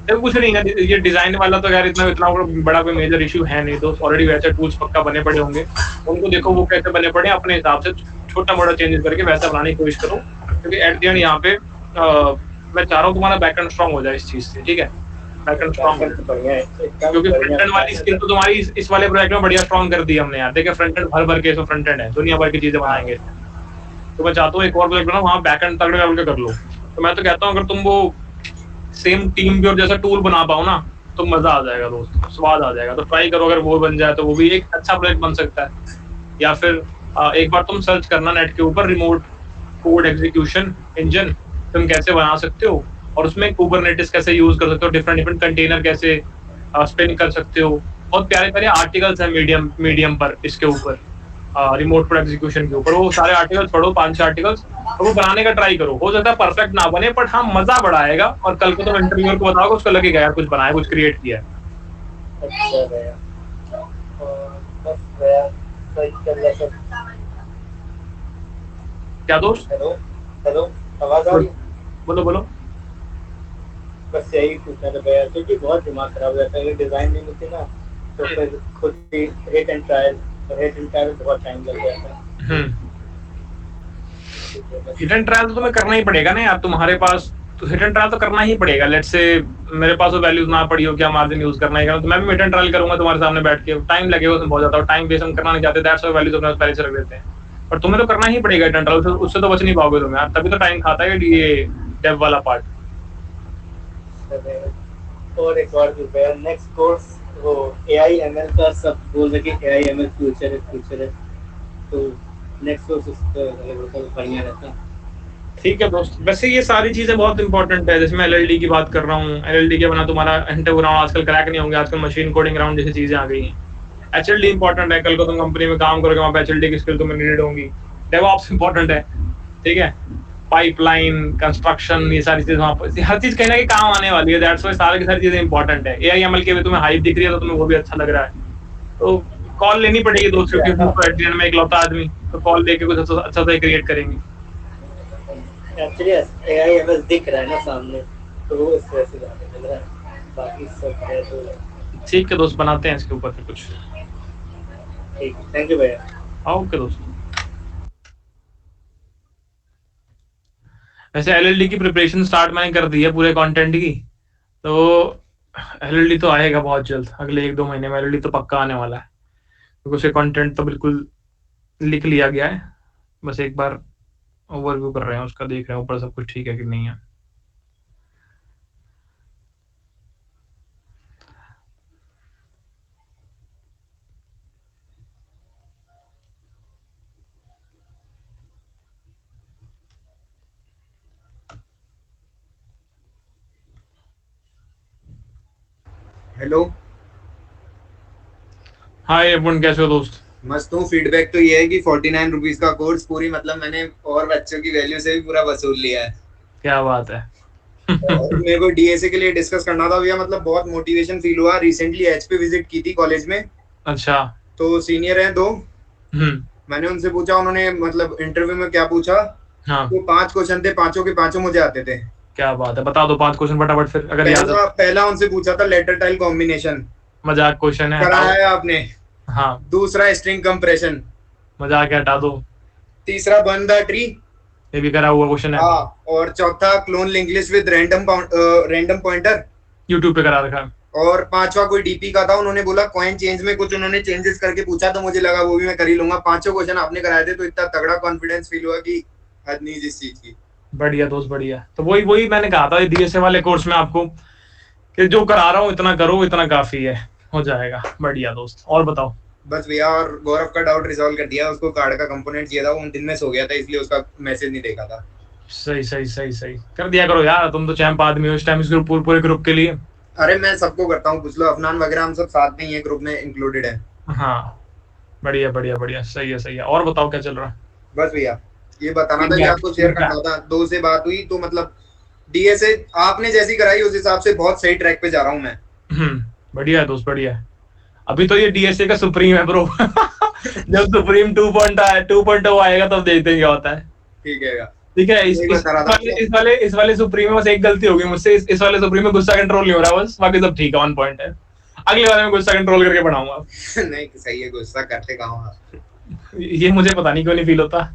तो कुछ नहीं है, ये डिजाइन वाला तो यार इतना बड़ा कोई मेजर इशू है नहीं। तो ऑलरेडी वैसे टूल्स पक्का बने पड़े होंगे, उनको देखो वो कैसे बने पड़े, अपने हिसाब से छोटा मोटा चेंजेस करके वैसा बनाने की कोशिश करो, क्योंकि एट द एंड यहाँ पे मैं चाह रहा हूँ तुम्हारा बैकएंड स्ट्रांग हो जाए इस चीज से, ठीक है? बैकएंड स्ट्रांग हो जाए, क्योंकि फ्रंट एंड वाली स्किल तो तुम्हारी इस वाले प्रोजेक्ट में बढ़िया स्ट्रांग कर दी हमने यार। देखिए फ्रंट एंड भर के फ्रंट एंड है, दुनिया भर की चीजें बनाएंगे, तो मैं चाहता हूँ एक और प्रोजेक्ट बनाओ, वहाँ बैकएंड तगड़े लेवल का कर लो। तो मैं तो कहता हूँ अगर तुम वो सेम टीम व्यूअर जैसा टूल बना पाओ ना, तो मजा आ जाएगा दोस्त, स्वाद आ जाएगा। तो ट्राई करो, अगर वो बन जाए तो वो भी एक अच्छा प्रोजेक्ट बन सकता है। या फिर एक बार तुम सर्च करना नेट के ऊपर, रिमोट कोड एग्जीक्यूशन इंजन तुम कैसे बना सकते हो, और उसमें कुबरनेटिस कैसे यूज कर सकते हो, डिफरेंट कंटेनर कैसे स्पिन कर सकते हो। बहुत प्यारे प्यारे आर्टिकल्स हैं मीडियम पर इसके ऊपर, रिमोट कोड एग्जीक्यूशन के ऊपर। वो सारे आर्टिकल्स पढ़ो, 5-6 आर्टिकल्स, और वो बनाने का ट्राई करो। हो सकता है परफेक्ट ना बने, बट हाँ मजा बड़ा आएगा, और कल को तुम इंटरव्यूअर को बताओगे, उसको लगेगा यार कुछ बनाया, कुछ क्रिएट किया है। अच्छा भैया, बस भैया सही चल रहा सब। क्या दोस्त? हेलो हेलो, आवाज आ रही? बोलो बोलो। बस यही पूछना था भैया, क्योंकि बहुत दिमाग खराब हो जाता है, डिजाइन नहीं मिलती ना, तो फिर खुद ही हिट एंड ट्रायल बहुत टाइम लग जाता है। हिट एंड ट्रायल तो तुम्हें करना ही पड़ेगा ना यार, तुम्हारे पास तो हिट एंड ट्रायल तो करना ही पड़ेगा। लेट्स से मेरे पास वो वैल्यूज ना पड़ी हो, क्या मार्जिन यूज करना है, तो मैं भी हिट एंड ट्रायल करूंगा तुम्हारे सामने बैठ के, टाइम लगेगा उसमें बहुत ज्यादा, टाइम वेस्ट हम करना नहीं चाहते, दैट्स व्हाई वैल्यूज अपने पहले से रख देते हैं। पर तुम्हें तो करना ही पड़ेगा हिट एंड ट्रायल, उससे तो बच नहीं पाओगे तुम यार, तभी तो टाइम खाता है ये डेव वाला पार्ट। और एक और भी भैया, नेक्स्ट कोर्स वो AI/ML का सब बोल रहे कि AI/ML फ्यूचर है, तो नेक्स्ट कोर्स उस पर अगर होता तो बढ़िया रहता। ठीक है दोस्त, वैसे ये सारी चीजें बहुत इंपॉर्टेंट है। जैसे मैं एलएलडी की बात कर रहा हूँ, एलएलडी के बना तुम्हारा इंटरव्यू राउंड आजकल क्रैक नहीं होंगे, आजकल मशीन कोडिंग राउंड जैसी चीजें आ गई हैं। एचएलडी इंपॉर्टेंट है, कल को तुम कंपनी में काम करोगे वहां पे एचएलडी की स्किल तुम्हें नीडेड होंगी। डेवऑप्स इंपॉर्टेंट है, ठीक है, पाइपलाइन कंस्ट्रक्शन, ये सारी चीजें वहां पर हर चीज कहीं ना कहीं काम आने वाली है। दैट्स व्हाई सारी की सारी चीजें इंपॉर्टेंट है। एआईएमएल के भी तुम्हें हाइप दिख रही है तो तुम्हें वो भी अच्छा लग रहा है, तो कॉल लेनी पड़ेगी दोस्त, क्योंकि एट द एंड में इकलौता आदमी, तो कॉल लेके कुछ अच्छा सा क्रिएट करेंगे। एक्चुअली AI/ML दिख रहा है ना सामने, तो वो इस वजह से ज्यादा लग रहा है, बाकी सब है तो ठीक है दोस्त, बनाते हैं इसके ऊपर फिर कुछ। ठीक। थैंक यू भैया। ओके दोस्त। वैसे एलएलडी की प्रिपरेशन स्टार्ट मैंने कर दी है पूरे कंटेंट की, तो एलएलडी तो आएगा बहुत जल्द, अगले 1-2 महीने में एलएलडी तो पक्का आने वाला है, क्योंकि उसके कंटेंट तो बिल्कुल लिख लिया गया है। बस एक बार ओवरव्यू कर रहे हैं उसका, देख रहे हैं ऊपर सब कुछ ठीक है कि नहीं है। हेलो। हाय एवरीवन, कैसे हो दोस्त? मस्त हूँ। फीडबैक तो ये है कि 49 रुपीज का कोर्स पूरी मतलब मैंने और बच्चों की वैल्यू से भी पूरा वसूल लिया है। क्या बात है। और मेरे को डीएसए के लिए डिस्कस करना था भैया, मतलब बहुत मोटिवेशन फील हुआ। रिसेंटली एच पे विजिट की थी कॉलेज में। अच्छा। तो सीनियर हैं 2, मैंने उनसे पूछा, उन्होंने मतलब इंटरव्यू में क्या पूछा, हाँ। तो 5 क्वेश्चन थे, पांचों के पांचों मुझे आते थे। क्या बात है, बता दो 5 क्वेश्चन फटाफट फिर, अगर याद है। पहला उनसे पूछा था लेटर टाइल कॉम्बिनेशन, मजाक क्वेश्चन है, कराया है आपने। हाँ। दूसरा स्ट्रिंग कंप्रेशन, मजाक है, हटा दो। तीसरा बर्न द ट्री, ये भी करा हुआ क्वेश्चन है। हाँ। और चौथा clone link list with random pointer, YouTube पे करा रखा है। और पांचवा कोई डीपी का था। उन्होंने बोला कॉइन चेंज में कुछ उन्होंने चेंजेस करके पूछा, तो मुझे लगा वो भी मैं कर ही लूंगा। पांचों क्वेश्चन आपने कराए थे, तो इतना तगड़ा कॉन्फिडेंस फील हुआ कि हद नहीं जिस चीज की। बढ़िया दोस्त, बढ़िया। तो वही मैंने कहा था डीएसए वाले कोर्स में आपको कि जो करा रहा हूँ इतना करो, इतना काफी है, हो जाएगा। बढ़िया दोस्त, और बताओ। बस भैया, और गौरव का डाउट रिजॉल्व कर दिया। उसको कार्ड का कंपोनेंट चाहिए था, वो उन दिन में सो गया था, इसलिए उसका मैसेज नहीं देखा था। सही सही सही सही कर दिया करो यार, तुम तो चैंप आदमी हो इस टाइम, इस ग्रुप पूरे ग्रुप के लिए। अरे मैं सबको करता हूँ, पूछ लो। अफनान वगैरह हम सब साथ में ही है, ग्रुप में इंक्लूडेड है। हाँ, बढ़िया बढ़िया बढ़िया, सही है सही है। और बताओ क्या चल रहा है? बस भैया ये बताना था कि आपको शेयर करना था। 2 से बात हुई तो मतलब डीएसए आपने जैसी कराई उस हिसाब से बहुत सही ट्रैक पे जा रहा हूँ मैं। बढ़िया है दोस्त, बढ़िया है। अभी तो ये डीएसए का सुप्रीम है ब्रो। जब सुप्रीम 2.0 आएगा तब देखते हैं क्या होता है। ठीक है, ठीक है। इस वाले सुप्रीम में बस एक गलती होगी मुझसे, इस वाले सुप्रीम में गुस्सा कंट्रोल नहीं हो रहा, बस बाकी सब ठीक है, 1 पॉइंट है। अगले वाले में गुस्सा कंट्रोल करके बढ़ाऊंगा। नहीं सही है, गुस्सा करते कहाँ आप। ये मुझे पता नहीं क्यों नहीं फील होता।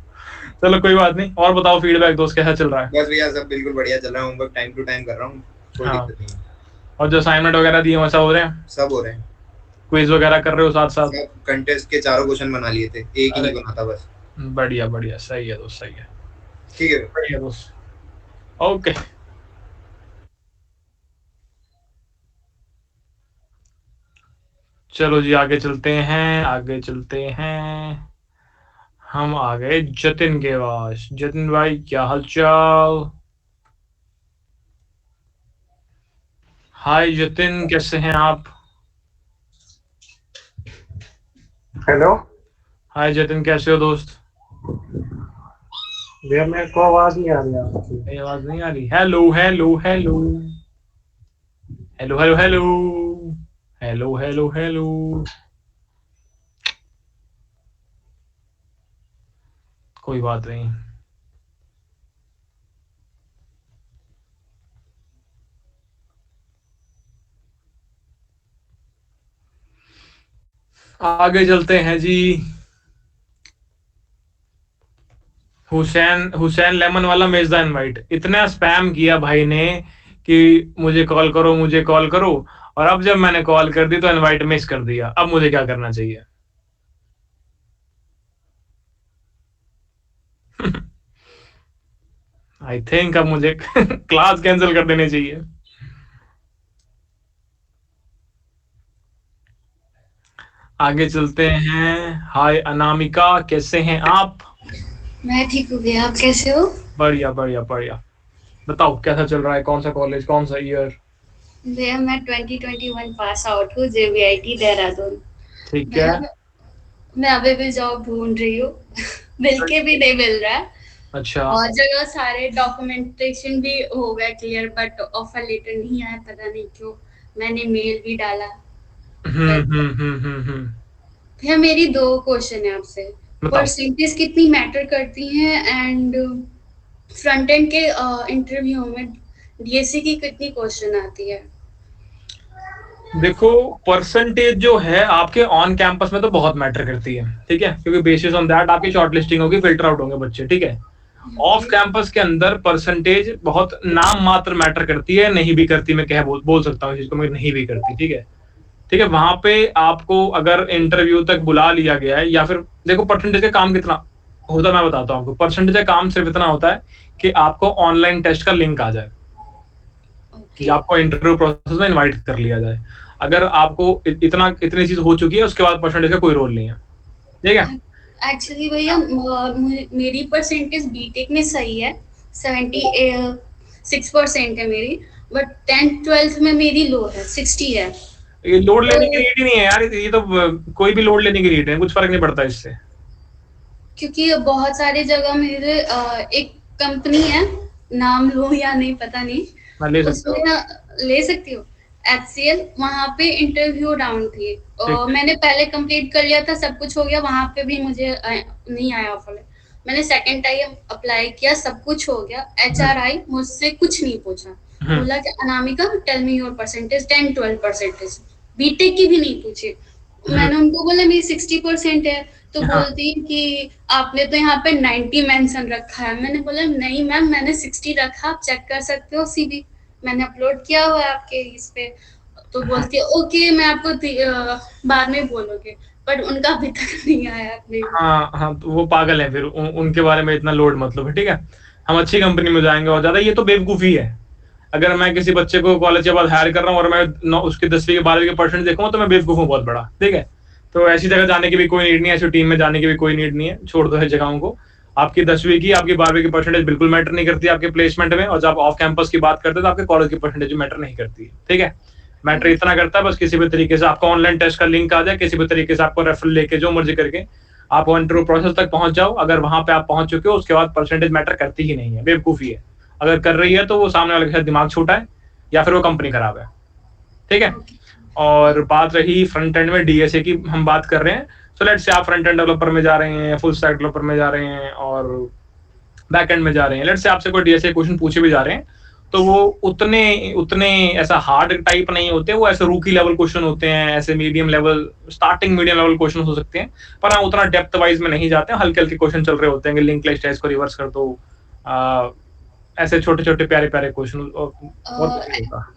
चलो कोई बात नहीं, और बताओ फीडबैक दोस्त, कैसा चल रहा है? बस भैया सब बिल्कुल बढ़िया चल रहा है। होमवर्क टाइम टू टाइम कर रहा हूँ, कोई दिक्कत नहीं है। और जो असाइनमेंट वगैरह दिए वैसा हो रहे हैं? सब हो रहे हैं। क्विज वगैरह कर रहे हो साथ साथ? सब कंटेस्ट के 4 क्वेश्चन बना लिए थे, एक ही नहीं बना था बस। बढ़िया बढ़िया, सही है दोस्त, सही है। ठीक है, बढ़िया दोस्त, ओके। चलो जी, आगे चलते हैं, आगे चलते हैं। हम आ गए जतिन के पास। जतिन भाई, क्या हालचाल? हाय जतिन, कैसे हैं आप? हेलो। हाय जतिन, कैसे हो दोस्त? भैया मेरे को आवाज नहीं आ रही आपकी। मेरी आवाज नहीं आ रही? Hello hello hello hello hello hello hello hello hello. कोई बात नहीं। आगे चलते हैं जी। हुसैन लेमन वाला मेजदा इनवाइट, इतना स्पैम किया भाई ने कि मुझे कॉल करो, मुझे कॉल करो, और अब जब मैंने कॉल कर दी तो इनवाइट मिस कर दिया। अब मुझे क्या करना चाहिए? आई थिंक अब मुझे क्लास कैंसिल कर देनी चाहिए। आगे चलते हैं। हाय अनामिका, कैसे हैं आप? मैं ठीक हूँ भैया, आप कैसे हो? बढ़िया बढ़िया बढ़िया। बताओ कैसा चल रहा है, कौन सा कॉलेज, कौन सा ईयर? भैया मैं 2021 पास आउट हूँ, JVIT देहरादून। ठीक भैया है। मैं अभी भी जॉब ढूंढ रही हूँ। मिल के भी नहीं मिल रहा है। अच्छा। और जगह सारे डॉक्यूमेंटेशन भी हो गए क्लियर, बट ऑफर लेटर नहीं आया, पता नहीं क्यों। मैंने मेल भी डाला। भैया मेरी 2 क्वेश्चन है आपसे। बताओ। परसेंटेज कितनी मैटर करती हैं, एंड फ्रंट एंड के इंटरव्यू में DSC की कितनी क्वेश्चन आती है? देखो परसेंटेज जो है आपके ऑन कैंपस में तो बहुत मैटर करती है, ठीक है, क्योंकि बेसिस ऑन दैट आपकी शॉर्ट लिस्टिंग होगी, फिल्टर आउट होंगे बच्चे, ठीक है। ऑफ कैंपस के अंदर परसेंटेज बहुत नाम मात्र मैटर करती है, नहीं भी करती, मैं कह बोल सकता हूँ जिसको मैं नहीं भी करती, ठीक है। ठीक है, वहां पे आपको अगर इंटरव्यू तक बुला लिया गया है, या फिर देखो परसेंटेज का काम कितना होता है मैं बताता हूँ आपको। परसेंटेज का काम सिर्फ इतना होता है कि आपको ऑनलाइन टेस्ट का लिंक आ जाए, या आपको इंटरव्यू प्रोसेस में इनवाइट कर लिया जाए। अगर आपको इतनी चीज हो चुकी है, उसके बाद परसेंटेज का कोई रोल नहीं है, ठीक है। एक्चुअली भैया मेरी परसेंटेज बीटेक में सही है, 76% है मेरी, बट 10th-12th में मेरी लो है, 60 है। ये लोड लेने की नीड ही नहीं है यार, ये तो कोई भी लोड लेने की नीड है, कुछ फर्क नहीं पड़ता इससे। क्योंकि बहुत सारी जगह मेरे एक कंपनी है, नाम लो या नहीं पता नहीं, उसमें ले सकती हूँ, HCL, वहां पे इंटरव्यू राउंड थी। मैंने पहले कंप्लीट कर लिया था, सब कुछ हो गया, वहां पे भी मुझे नहीं आया ऑफर। मैंने सेकंड टाइम अप्लाई किया, सब कुछ हो गया, HR आई, मुझसे कुछ नहीं पूछा, बोला कि Anamika tell me your percentage, 10-12%, BTech की भी नहीं पूछी। मैंने उनको बोला मेरी 60% है, तो बोलती कि आपने तो यहाँ पे 90 मेंशन रखा है। मैंने बोला नहीं मैम, मैंने 60 रखा, आप चेक कर सकते हो, CV मैंने अपलोड किया हुआ है आपके इस पे। तो बोलती है ओके, मैं आपको बाद में बोलोगे, बट उनका अभी तक नहीं आया। हाँ, तो वो पागल है, फिर उनके बारे में इतना लोड मतलब है, ठीक है। हम अच्छी कंपनी में जाएंगे और ज्यादा, ये तो बेवकूफी है। अगर मैं किसी बच्चे को कॉलेज के बाद हायर कर रहा हूँ और मैं उसके 10वीं के 12वीं के परसेंट देखूंगा तो मैं बेवकूफ हूँ बहुत बड़ा, ठीक है। तो ऐसी जगह जाने की भी कोई नीड नहीं है, ऐसी टीम में जाने की भी कोई नीड नहीं है, छोड़ दो है जगहों को। आपकी 10वीं की, आपकी 12वीं की परसेंटेज बिल्कुल मैटर नहीं करती आपके प्लेसमेंट में, और जब आप ऑफ कैंपस की बात करते हैं तो आपके कॉलेज की परसेंटेज मैटर नहीं करती है, ठीक है। मैटर इतना करता है बस किसी भी तरीके से आपका ऑनलाइन टेस्ट का लिंक आ जाए, किसी भी तरीके से आपको रेफरल लेके जो मर्जी करके आप इंटरव्यू प्रोसेस तक पहुंच जाओ। अगर वहां पे आप पहुंच चुके हो उसके बाद परसेंटेज मैटर करती ही नहीं है, बेवकूफी है। अगर कर रही है तो वो सामने वाले के साथ दिमाग छोटा है, या फिर वो कंपनी खराब है, ठीक है। और बात रही फ्रंट एंड में DSA की हम बात कर रहे हैं, सो लेट्स से आप फ्रंट एंड डेवलपर में जा रहे हैं, फुल स्टैक डेवलपर में जा रहे हैं और बैक एंड में जा रहे हैं। लेट्स से आपसे कोई DSA क्वेश्चन पूछे भी जा रहे हैं तो वो उतने ऐसा हार्ड टाइप नहीं होते, वो ऐसे रूकी लेवल क्वेश्चन होते हैं, ऐसे medium level, starting medium level question हो सकते हैं, पर हाँ उतना डेप्थ वाइज में नहीं जाते हैं। हल्के हल्के क्वेश्चन चल रहे होते हैं कि लिंक लिस्ट है, इसको रिवर्स कर दो, ऐसे छोटे छोटे प्यारे प्यारे क्वेश्चन।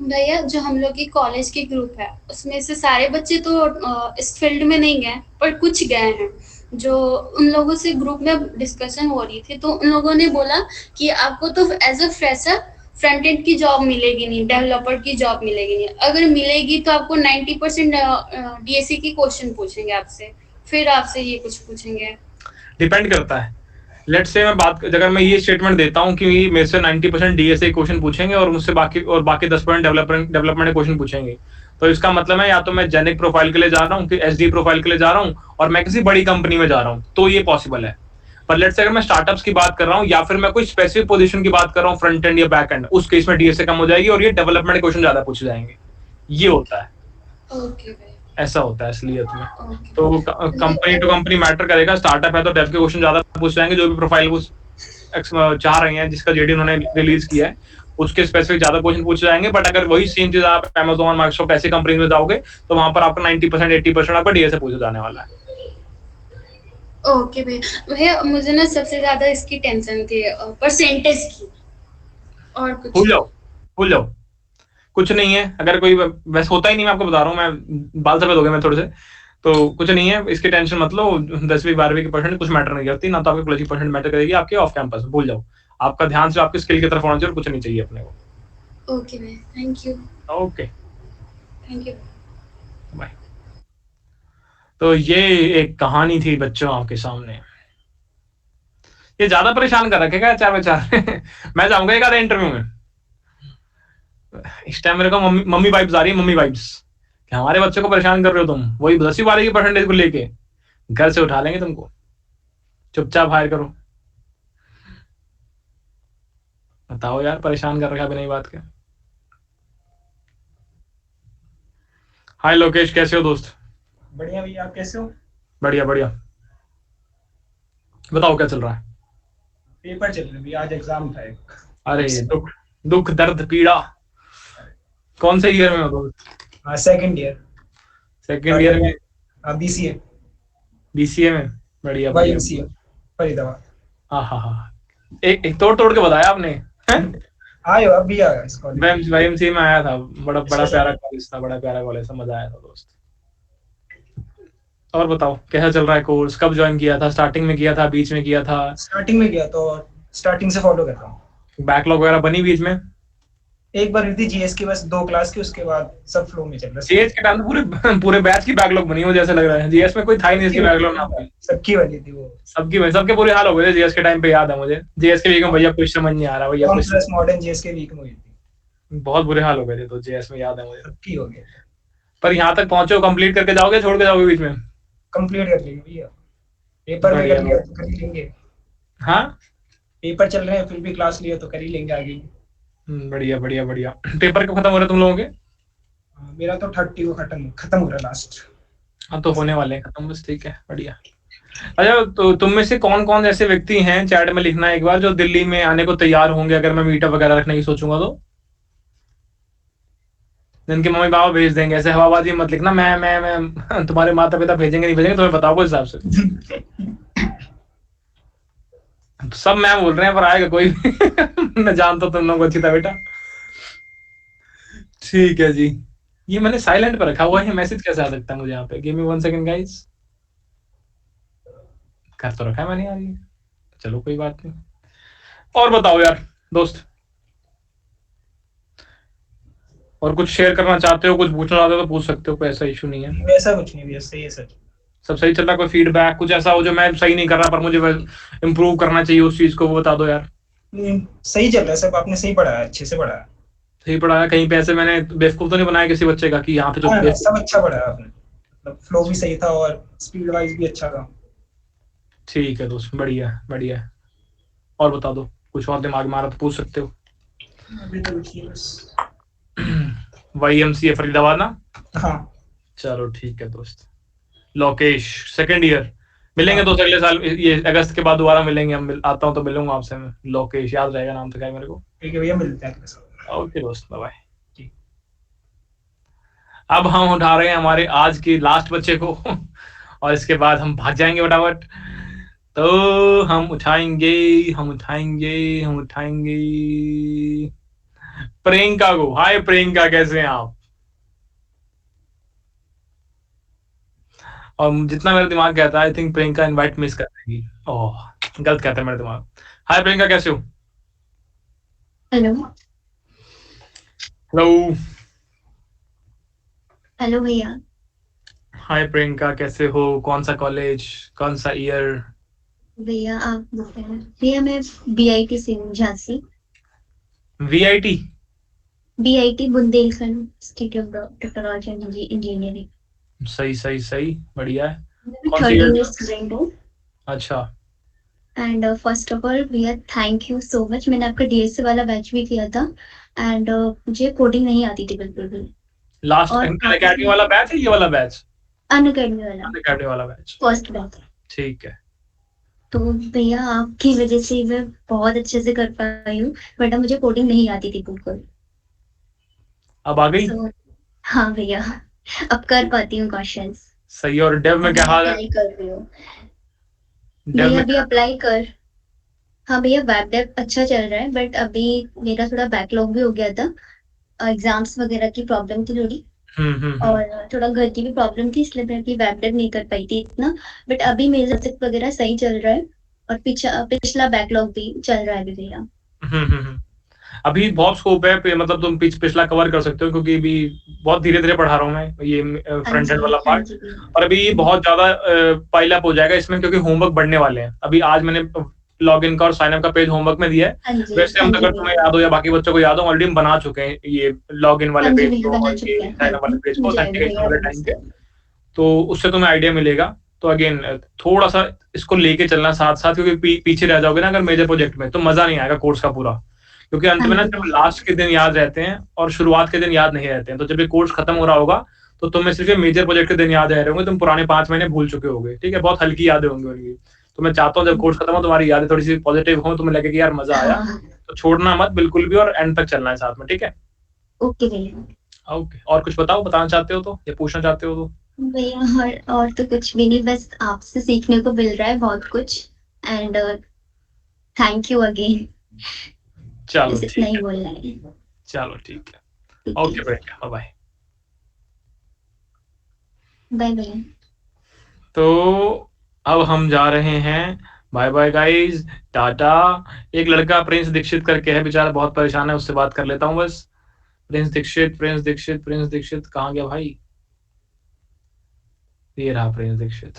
भैया जो हम लोग की कॉलेज की ग्रुप है, उसमें से सारे बच्चे तो इस फील्ड में नहीं गए, पर कुछ गए हैं। जो उन लोगों से ग्रुप में डिस्कशन हो रही थी, तो उन लोगों ने बोला कि आपको तो as a fresher front end की जॉब मिलेगी नहीं, डेवलपर की जॉब मिलेगी नहीं। अगर मिलेगी तो आपको 90% DSA की क्वेश्चन पूछेंगे आपसे, फिर आपसे ये कुछ पूछेंगे। डिपेंड करता है। लेट्स से अगर मैं ये स्टेटमेंट देता हूँ कि मेरे से 90% DSA क्वेश्चन पूछेंगे और मुझसे बाकी 10% डेवलपमेंट क्वेश्चन पूछेंगे, तो इसका मतलब है या तो मैं जेनिक प्रोफाइल के लिए जा रहा हूँ, कि SD प्रोफाइल के लिए जा रहा हूँ, और मैं किसी बड़ी कंपनी में जा रहा हूँ, तो ये पॉसिबल है। पर लेट्स से अगर मैं स्टार्टअप्स की बात कर रहा हूँ, या फिर मैं कोई स्पेसिफिक पोजीशन की बात कर रहा हूँ, फ्रंट एंड या बैक एंड, उस केस में DSA कम हो जाएगी और ये डेवलपमेंट क्वेश्चन ज्यादा पूछे जाएंगे। ये होता है, ऐसा होता है असलियत में। तो कंपनी टू कंपनी मैटर करेगा। स्टार्टअप है तो डेव के क्वेश्चन ज्यादा पूछ जाएंगे, जो भी प्रोफाइल वो चाह रहे हैं, जिसका JD उन्होंने रिलीज किया है, उसके स्पेसिफिक ज्यादा क्वेश्चन पूछे जाएंगे। बट अगर वही सेम चीज आप Amazon, Microsoft ऐसी कंपनी में जाओगे तो वहां पर आपका 90% 80% आपका DSA पूछे जाने वाला है। ओके भैया, मुझे ना सबसे ज्यादा इसकी टेंशन थी, परसेंटेज की, और कुछ भूल जाओ, कुछ नहीं है। अगर कोई वैसे होता ही नहीं, मैं आपको बता रहा हूँ, मैं बाल सफेद हो गए मैं थोड़े से, तो कुछ नहीं है, इसकी टेंशन मत लो। 10वीं 12वीं की परसेंट कुछ मैटर नहीं करती, ना तो आपके कॉलेज की परसेंट मैटर करेगी, आपके ऑफ कैंपस। भूल जाओ, आपका ध्यान सिर्फ आपकी स्किल की तरफ होना चाहिए और कुछ नहीं चाहिए अपने को। ओके भैया, thank you. Okay, thank you, bye. तो ये एक कहानी थी बच्चों आपके सामने। ये ज्यादा परेशान कर रखेगा 4/4 मैं जाऊंगा एक आधे इंटरव्यू में। इस टाइम मेरे को मम्मी वाइब्स आ रही है, मम्मी वाइब्स कि हमारे बच्चे को परेशान कर रहे हो तुम, वही 10वीं 12वीं की परसेंटेज को लेके घर से उठा लेंगे तुमको, चुपचाप हायर करो। बताओ यार, परेशान कर रखा बिना ही बात के। हाय लोकेश, कैसे हो दोस्त? बढ़िया भैया, आप कैसे हो? बढ़िया बढ़िया। बताओ क्या चल रहा है? पेपर चल रहे भैया, आज एग्जाम था एक। अरे दुख दुख दर्द पीड़ा। कौन से ईयर में हो दोस्त? Second year. सेकंड ईयर में? बीसीए। बीसीए में? बढ़िया वाईएमसीए फरीदाबाद। हाँ। एक तोड़ के बताया आपने। आयो अब भी आया इस कॉलेज। वाईएमसीए में आया था, बड़ा प्यारा कॉलेज था, बड़ा प्यारा कॉलेज था, मजा आया था दोस्त। और बताओ कैसा चल रहा है कोर्स? कब ज्वाइन किया था? स्टार्टिंग में किया था, बीच में किया था? स्टार्टिंग में किया, तो स्टार्टिंग से फॉलो कर रहा हूँ। बैकलॉग वगैरह बनी बीच में? एक बार हुई थी जीएस की, बस 2 क्लास की, उसके बाद सब फ्लो में चल रहा है। जीएस के टाइम तो पूरे बैच की बैकलॉग बनी हो जैसे लग रहा है। जीएस में कोई था ही नहीं इसकी बैकलॉग ना पाई। सबकी बनी थी वो। सबके बुरे हाल हो गए थे जीएस के टाइम पे, याद है मुझे। जीएस के वीक में भैया कुछ समझ नहीं आ रहा भैया, कुछ मॉडर्न जीएस के वीक में हुई थी। बहुत बुरे हाल हो गए थे तो जीएस में, याद है मुझे। सबकी हो गए। पर यहाँ तक पहुंचो, कंप्लीट करके जाओगे, छोड़ के जाओगे बीच में? कंप्लीट कर लेंगे भैया, पेपर में कर लिया तो कर ही लेंगे। हाँ, पेपर चल रहे हैं, फिर भी क्लास लिया तो कर ही लेंगे आगे। बढ़िया बढ़िया बढ़िया। पेपर कब खत्म हो रहे तुम लोगों के? मेरा तो 30 को खत्म हो रहा लास्ट। हाँ, तो होने वाले हैं खत्म, बस ठीक है, बढ़िया। अच्छा, तो तुम में से कौन कौन ऐसे व्यक्ति हैं, चैट में लिखना एक बार, जो दिल्ली में आने को तैयार होंगे अगर मैं मीटअप वगैरह रखने की सोचूंगा तो? जिनके मम्मी पापा भेज देंगे, ऐसे हवाबाजी मत लिखना, मैं तुम्हारे माता पिता भेजेंगे नहीं भेजेंगे, तुम्हें बताओ कुछ हिसाब से। सब मैं बोल रहे हैं पर आएगा कोई मैं जानता तुम लोगों को अच्छी था बेटा। ठीक है जी। ये मैंने साइलेंट पर रखा हुआ है, मैसेज कैसे आ सकता है मुझे यहाँ पे? Give me 1 second guys. कर तो रखा है मैंने यार ये, चलो कोई बात नहीं। और बताओ यार दोस्त, और कुछ शेयर करना चाहते हो, कुछ पूछना चाहते हो तो पूछ सकते हो, कोई ऐसा इशू नहीं है। ऐसा कुछ नहीं भैया, सही है सर। सब सही चल रहा है? कोई फीडबैक कुछ ऐसा हो जो मैं सही नहीं कर रहा पर मुझे इम्प्रूव करना चाहिए उस चीज को, वो बता दो यार। सही चल रहा है सब, आपने सही पढ़ाया, अच्छे से पढ़ाया। सही पढ़ाया? कहीं पे ऐसे मैंने बेवकूफ तो नहीं बनाया किसी बच्चे का कि यहाँ पे जो सब अच्छा पढ़ाया आपने, मतलब फ्लो भी सही था और स्पीड वाइज भी अच्छा था। ठीक है दोस्त, बढ़िया बढ़िया। और बता दो, कुछ और दिमाग में आ रहा तो पूछ सकते हो। अभी तो कुछ नहीं, बस वाईएमसीए फरीदाबाद ना? हाँ चलो ठीक है दोस्त। लोकेश सेकंड ईयर, मिलेंगे दोस्त अगले साल, ये अगस्त के बाद दोबारा मिलेंगे हम। आता हूँ तो मिलूंगा आपसे मैं। लोकेश याद रहेगा नाम तो क्या मेरे को। ठीक है भैया, मिलते हैं अगले साल। ओके दोस्त, बाय बाय। अब हम उठा रहे हैं हमारे आज की लास्ट बच्चे को और इसके बाद हम भाग जाएंगे फटाफट। तो हम उठाएंगे प्रियंका को। हाय प्रियंका, कैसे हैं आप? और जितना मेरा दिमाग कहता है, I think Priyanka invite miss कर देगी। ओह, गलत कहता है मेरा दिमाग। हाय प्रियंका, कैसे हो? हेलो हेलो हेलो भैया। हाय प्रियंका, कैसे हो? कौन सा कॉलेज, कौन सा ईयर? भैया आप बताएं। भैया मैं बीआईटी से हूँ, Jhansi. VIT? BIT Bundelkhand institute of technology and engineering. सही बढ़िया है। मैं 3rd ईयर स्टूडेंट हूँ। अच्छा। एंड फर्स्ट ऑफ ऑल भैया थैंक यू सो मच। मैंने आपका डीएसए वाला बैच भी किया था एंड मुझे कोडिंग नहीं आती थी बिल्कुल भी। लास्ट अनअकैडमी वाला बैच है ये वाला बैच? अनअकैडमी वाला बैच, फर्स्ट बैच। ठीक है। तो भैया आपकी वजह से मैं बहुत अच्छे से कर पाई हूँ, बट मुझे कोडिंग नहीं आती थी बिल्कुल। अब आ गई? हाँ भैया, अब कर पाती हूँ क्वेश्चंस। सही। और डेव में क्या हाल है? कर रही हूँ भैया, अभी अप्लाई कर। हाँ भैया, वेब डेव अच्छा चल रहा है, बट अभी मेरा थोड़ा बैकलॉग भी हो गया था, एग्जाम्स वगैरह की प्रॉब्लम थी थोड़ी, और थोड़ा घर की भी प्रॉब्लम थी, इसलिए मैं अभी वेब डेव नहीं कर पाई थी इतना। बट अभी मेरे सब्जेक्ट वगैरह सही चल रहा है और पिछला बैकलॉग भी चल रहा है अभी भैया। अभी बहुत स्कोप है, मतलब तुम पिछला कवर कर सकते हो, क्योंकि अभी बहुत धीरे धीरे पढ़ा रहा हूँ मैं ये फ्रंट एंड वाला पार्ट, और अभी ये बहुत ज्यादा पाइल अप हो जाएगा इसमें, क्योंकि होमवर्क बढ़ने वाले हैं। अभी आज मैंने लॉग इन का और साइन अप का पेज होमवर्क में दिया है। वैसे हम, अगर तुम्हें याद हो या बाकी बच्चों को याद हो, ऑलरेडी हम बना चुके हैं ये लॉग इन वाले पेज को और ये साइन अप वाले पेज को ऑथेंटिकेशन वाले टाइम पे, तो उससे तुम्हें आइडिया मिलेगा। तो अगेन थोड़ा सा इसको लेके चलना साथ साथ, क्योंकि पीछे रह जाओगे ना अगर मेजर प्रोजेक्ट में, तो मजा नहीं आएगा कोर्स का पूरा, क्योंकि अंत में ना जब लास्ट के दिन याद रहते हैं और शुरुआत के दिन याद नहीं रहते हैं। तो जब ये कोर्स खत्म हो रहा होगा तो तुम्हें सिर्फ ये मेजर प्रोजेक्ट के दिन याद रह रहे होंगे, तुम पुराने 5 महीने भूल चुके होगे, ठीक है, बहुत हल्की यादें होंगी उनकी। तो मैं चाहता हूँ जब कोर्स खत्म हो तुम्हारी यादें थोड़ी सी पॉजिटिव हो, तुम्हें लगे कि यार मजा आया, तो छोड़ना मत बिल्कुल भी, और एंड तक चलना है साथ में, ठीक है? ओके भैया। ओके, और कुछ बताओ, बताना चाहते हो तो, या पूछना चाहते हो तो? भैया और तो कुछ भी नहीं, बस आपसे सीखने को मिल रहा है बहुत कुछ, एंड थैंक यू अगेन। चलो ठीक नहीं बोलना है। चलो ठीक है, ओके भैया, बाय बाय बाय। तो अब हम जा रहे हैं, बाय बाय गाइस, टाटा। एक लड़का प्रिंस दीक्षित करके है, बेचारा बहुत परेशान है, उससे बात कर लेता हूँ बस। Prince Dikshit, Prince Dikshit, Prince Dikshit कहाँ गया भाई? ये रहा प्रिंस दीक्षित।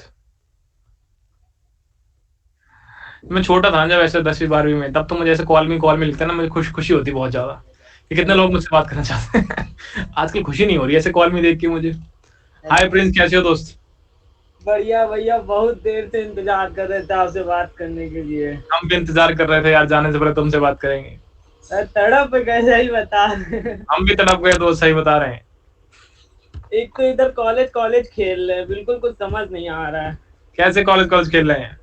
मैं छोटा था जब ऐसे 10वीं 12वीं में, तब तो मुझे ऐसे कॉल में लिखता ना, मुझे खुशी होती बहुत ज्यादा कि कितने लोग मुझसे बात करना चाहते हैं। आजकल खुशी नहीं हो रही ऐसे कॉल में देख के मुझे। हाय प्रिंस, कैसे हो दोस्त? बढ़िया भैया, बहुत देर से इंतजार कर रहे थे आपसे बात करने के लिए। हम भी इंतजार कर रहे थे यार, जाने से पहले तुमसे बात करेंगे। तड़प कैसे ही बता। हम भी तड़प गए दोस्त, सही बता रहे हैं। एक तो इधर कॉलेज खेल रहे हैं, बिल्कुल कुछ समझ नहीं आ रहा है। कैसे कॉलेज खेल रहे हैं?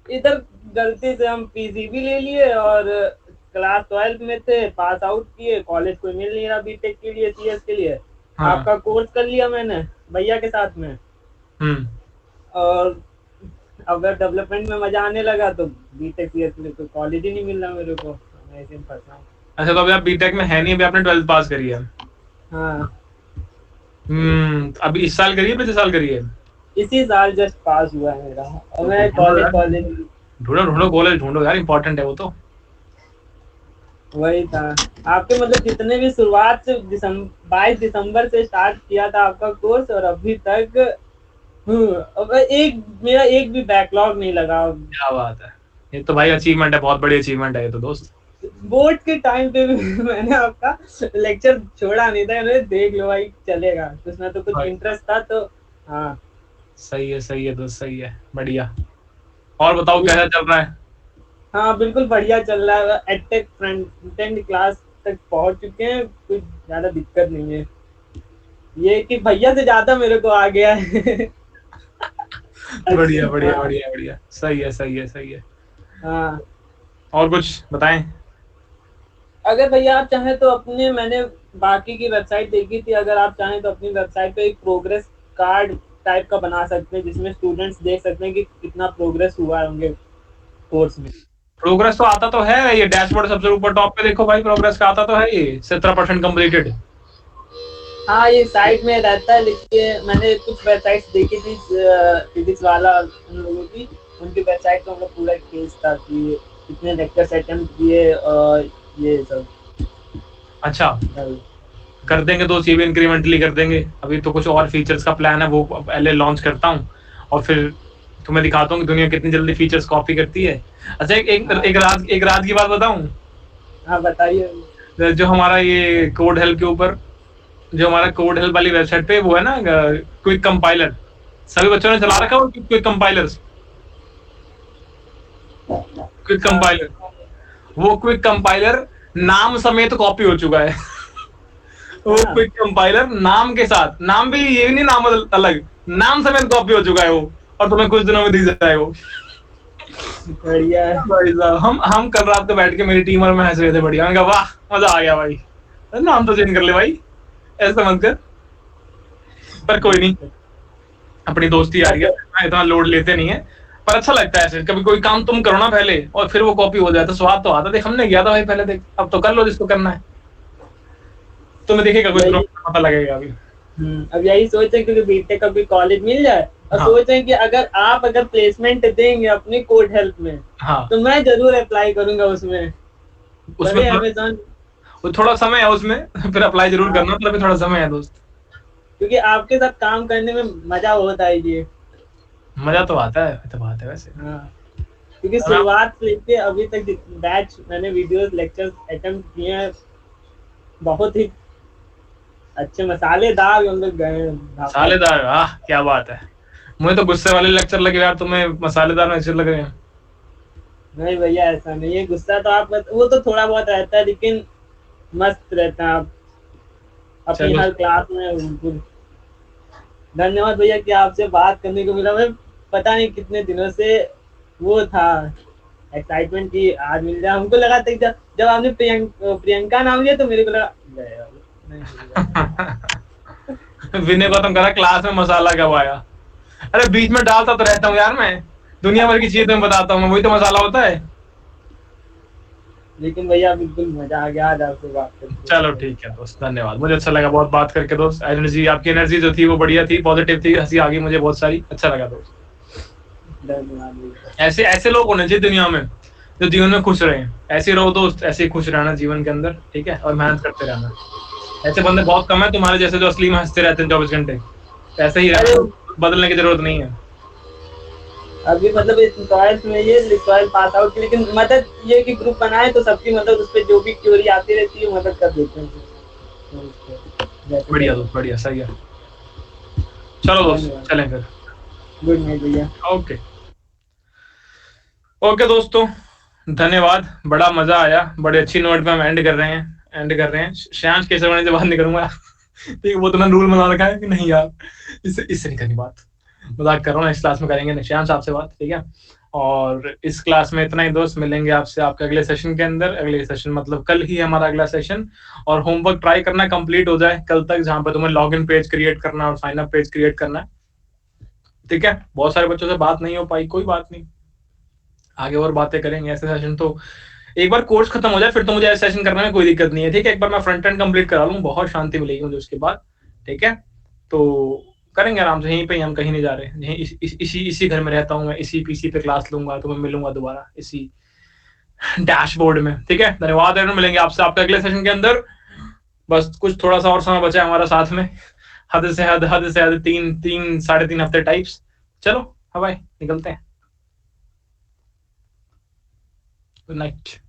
इधर गलती से हम पीसीबी ले लिए और क्लास 12 में थे, पास आउट किए, कॉलेज कोई मिल नहीं रहा बीटेक के लिए, सीएस के लिए। हाँ। आपका कोर्स कर लिया मैंने भैया के साथ में, और अब वेब डेवलपमेंट में मजा आने लगा, तो बीटेक सीएस के लिए कोई कॉलेज ही नहीं मिल रहा मेरे को, मैं ऐसे फंसा हूं। अच्छा, तो अभी आप बीटेक में है नहीं, अभी आपने 12th पास करी है? हाँ। अभी इस साल करिए, पिछले साल करिए? इसी साल जस्ट पास हुआ है मेरा, और मैं कॉलेज ढूंढो कॉलेज ढूंढो यार, इम्पोर्टेंट है वो तो। वही था आपके, मतलब जितने भी शुरुआत से 22 दिसंबर से स्टार्ट किया था आपका कोर्स, और अभी तक अब मेरा एक भी बैकलॉग नहीं लगा। क्या बात है, ये तो भाई अचीवमेंट है, बहुत बड़ी अचीवमेंट है ये तो दोस्त। बोर्ड के टाइम पे भी मैंने आपका लेक्चर छोड़ा नहीं था, देख लो भाई चलेगा, कुछ ना तो कुछ इंटरेस्ट था, तो हाँ सही है दोस्त, सही है, बढ़िया। और बताओ कैसा चल रहा है? हाँ बिल्कुल बढ़िया चल रहा है, एडटेक फ्रंट एंड क्लास तक पहुंच चुके हैं, कुछ ज्यादा दिक्कत नहीं है। ये कि भैया से ज्यादा मेरे को आ गया है। बढ़िया, सही है। हाँ, और कुछ बताएं? अगर भैया आप चाहें तो मैंने बाकी की वेबसाइट देखी थी, अगर आप चाहें तो अपनी वेबसाइट पे एक प्रोग्रेस कार्ड टाइप का बना सकते हैं, जिसमें स्टूडेंट्स देख सकते हैं कि कितना प्रोग्रेस हुआ है उनके कोर्स में। प्रोग्रेस तो आता तो है, ये डैशबोर्ड सबसे ऊपर टॉप पे देखो भाई, प्रोग्रेस का आता तो है, ये 17% कंप्लीटेड। हाँ, ये साइट में रहता है, लेकिन मैंने कुछ वेबसाइट्स देखी थी फिजिक्स वाला उन लोगों की, उनकी वेबसाइट पे हम लोग पूरा केस था कि कितने लेक्चर्स अटेम्प्ट किए और ये सब। अच्छा, कर देंगे दोस्त, ये भी इंक्रीमेंटली कर देंगे। अभी तो कुछ और फीचर्स का प्लान है, वो पहले लॉन्च करता हूँ और फिर तुम्हें दिखाता हूँ कि दुनिया कितनी जल्दी फीचर्स कॉपी करती है। अच्छा, एक राज की बात बताऊं? हाँ बताइए। जो हमारा ये कोड हेल्प के ऊपर, जो हमारा कोड हेल्प वाली वेबसाइट पे वो है ना क्विक कंपाइलर, सभी बच्चों ने चला रखा है क्विक कंपाइलर। वो क्विक कंपाइलर नाम समेत कॉपी हो चुका है। वो क्विक कंपाइलर नाम के साथ, नाम भी ये नहीं, नाम अलग, नाम समेत कॉपी हो चुका है वो, और तुम्हें कुछ दिनों में दी जाए वो। बढ़िया है भाई साहब, हम कल रात को बैठ के मेरी टीम और मैं हंस रहे थे, बढ़िया। मैंने कहा वाह मजा आ गया भाई, नाम तो चेंज कर ले भाई, ऐसा मत कर। पर कोई नहीं, अपनी दोस्ती आ रही है, इतना लोड लेते नहीं है, पर अच्छा लगता है ऐसे। कभी कोई काम तुम करो ना पहले और फिर वो कॉपी हो जाए तो स्वाद तो आता। देख हमने किया था भाई पहले, देख अब तो कर लो जिसको करना है, तुम्हें देखेगा कुछ पता लगेगा। अभी अब यही सोचे क्योंकि बीटेक अभी कॉलेज मिल जाए, और सोचे कि अगर प्लेसमेंट देंगे अपनी कोड हेल्प में, तो मैं जरूर अप्लाई करूंगा उसमें। वो थोड़ा समय है उसमें, फिर अप्लाई जरूर करना, पर अभी थोड़ा समय है दोस्त। क्योंकि आपके साथ काम करने में मजा होता है ये। मजा तो आता है, तो बात है वैसे। हाँ, क्योंकि शुरुआत से लेके अभी तक बैच मैंने वीडियोस लेक्चर्स अटेम्प्ट किए हैं, बहुत ही अच्छे मसालेदार हम लोग गए। मसालेदार, आह क्या बात है। मुझे तो गुस्से वाले लेक्चर लगे यार, तुम्हें मसालेदार लेक्चर लग रहे हैं। नहीं भैया ऐसा नहीं है, गुस्सा तो आप वो तो थोड़ा बहुत रहता है, लेकिन मस्त रहता है आप अपनी हर क्लास में। धन्यवाद भैया कि आपसे बात करने को मिला। मैं पता नहीं कितने दिनों से वो था एक्साइटमेंट की आज मिल जाए। हमको लगा था जब आपने प्रियंका नाम लिया तो मेरे को लगा विनय को तुम करा क्लास में मसाला कब आया। अरे बीच में डालता तो रहता हूँ यार, मैं दुनिया भर की चीजें तुम्हें बताता हूँ, वही तो मसाला होता है। लेकिन भैया बिल्कुल मजा आ गया आज आपसे बात करके। चलो ठीक है दोस्त, धन्यवाद, मुझे अच्छा लगा बहुत बात करके दोस्त। एनर्जी, आपकी एनर्जी जो थी वो बढ़िया थी, पॉजिटिव थी, हंसी आ गई मुझे बहुत सारी, अच्छा लगा दोस्त। धन्यवाद। ऐसे लोग होने चाहिए दुनिया में जो जीवन में खुश रहे। ऐसे रहो दोस्त, ऐसे ही खुश रहना जीवन के अंदर, ठीक है, और मेहनत करते रहना। ऐसे बंदे बहुत कम है तुम्हारे जैसे जो असली में हंसते रहते हैं 24 घंटे। ऐसे ही बदलने की जरूरत नहीं है। अभी मतलब इस ट्वेल्थ में ये ट्वेल्थ पास आउट की, लेकिन मदद ये कि ग्रुप बनाए तो सबकी मदद, उस पर जो भी क्यूरी आती रहती है मदद कर देते हैं। बढ़िया दोस्त, बढ़िया, सही है। चलो दोस्त चलें फिर। गुड नाइट भैया। ओके दोस्तों, धन्यवाद, बड़ा मजा आया, बड़े अच्छी नोट पे हम एंड कर रहे हैं। श्रेयांश केसरवानी से बात नहीं करूंगा ठीक है, वो तो मैंने रूल बना रखा है कि नहीं यार इससे नहीं करनी बात, मजाक कर रहा हूँ। इस क्लास में करेंगे श्रेयांश आपसे बात, ठीक है। और इस क्लास में इतना ही दोस्त, मिलेंगे आपसे आपके अगले सेशन के अंदर। अगले सेशन मतलब कल ही हमारा अगला सेशन, और होमवर्क ट्राई करना कंप्लीट हो जाए कल तक, जहां पर तुम्हें लॉगिन पेज क्रिएट करना और साइन अप पेज क्रिएट करना है, ठीक है। बहुत सारे बच्चों से बात नहीं हो पाई, कोई बात नहीं, आगे और बातें करेंगे। ऐसे सेशन तो एक बार कोर्स खत्म हो जाए फिर तो मुझे ऐसे सेशन करने में कोई दिक्कत नहीं है, ठीक है। एक बार मैं फ्रंट एंड कंप्लीट करा लूँ, बहुत शांति मिलेगी मुझे उसके बाद, ठीक है। तो करेंगे आराम से, यहीं पे, हम कहीं नहीं जा रहे, यहीं इसी घर में रहता हूँ मैं, इसी पीसी पे क्लास लूंगा, तो मैं मिलूंगा दोबारा इसी डैशबोर्ड में, ठीक है। धन्यवाद, मिलेंगे आपसे आपके अगले सेशन के अंदर। बस कुछ थोड़ा सा और समय बचा है हमारा साथ में, हद से हद 3-3.5 हफ्ते टाइप्स। चलो बाय, निकलते हैं। Good night.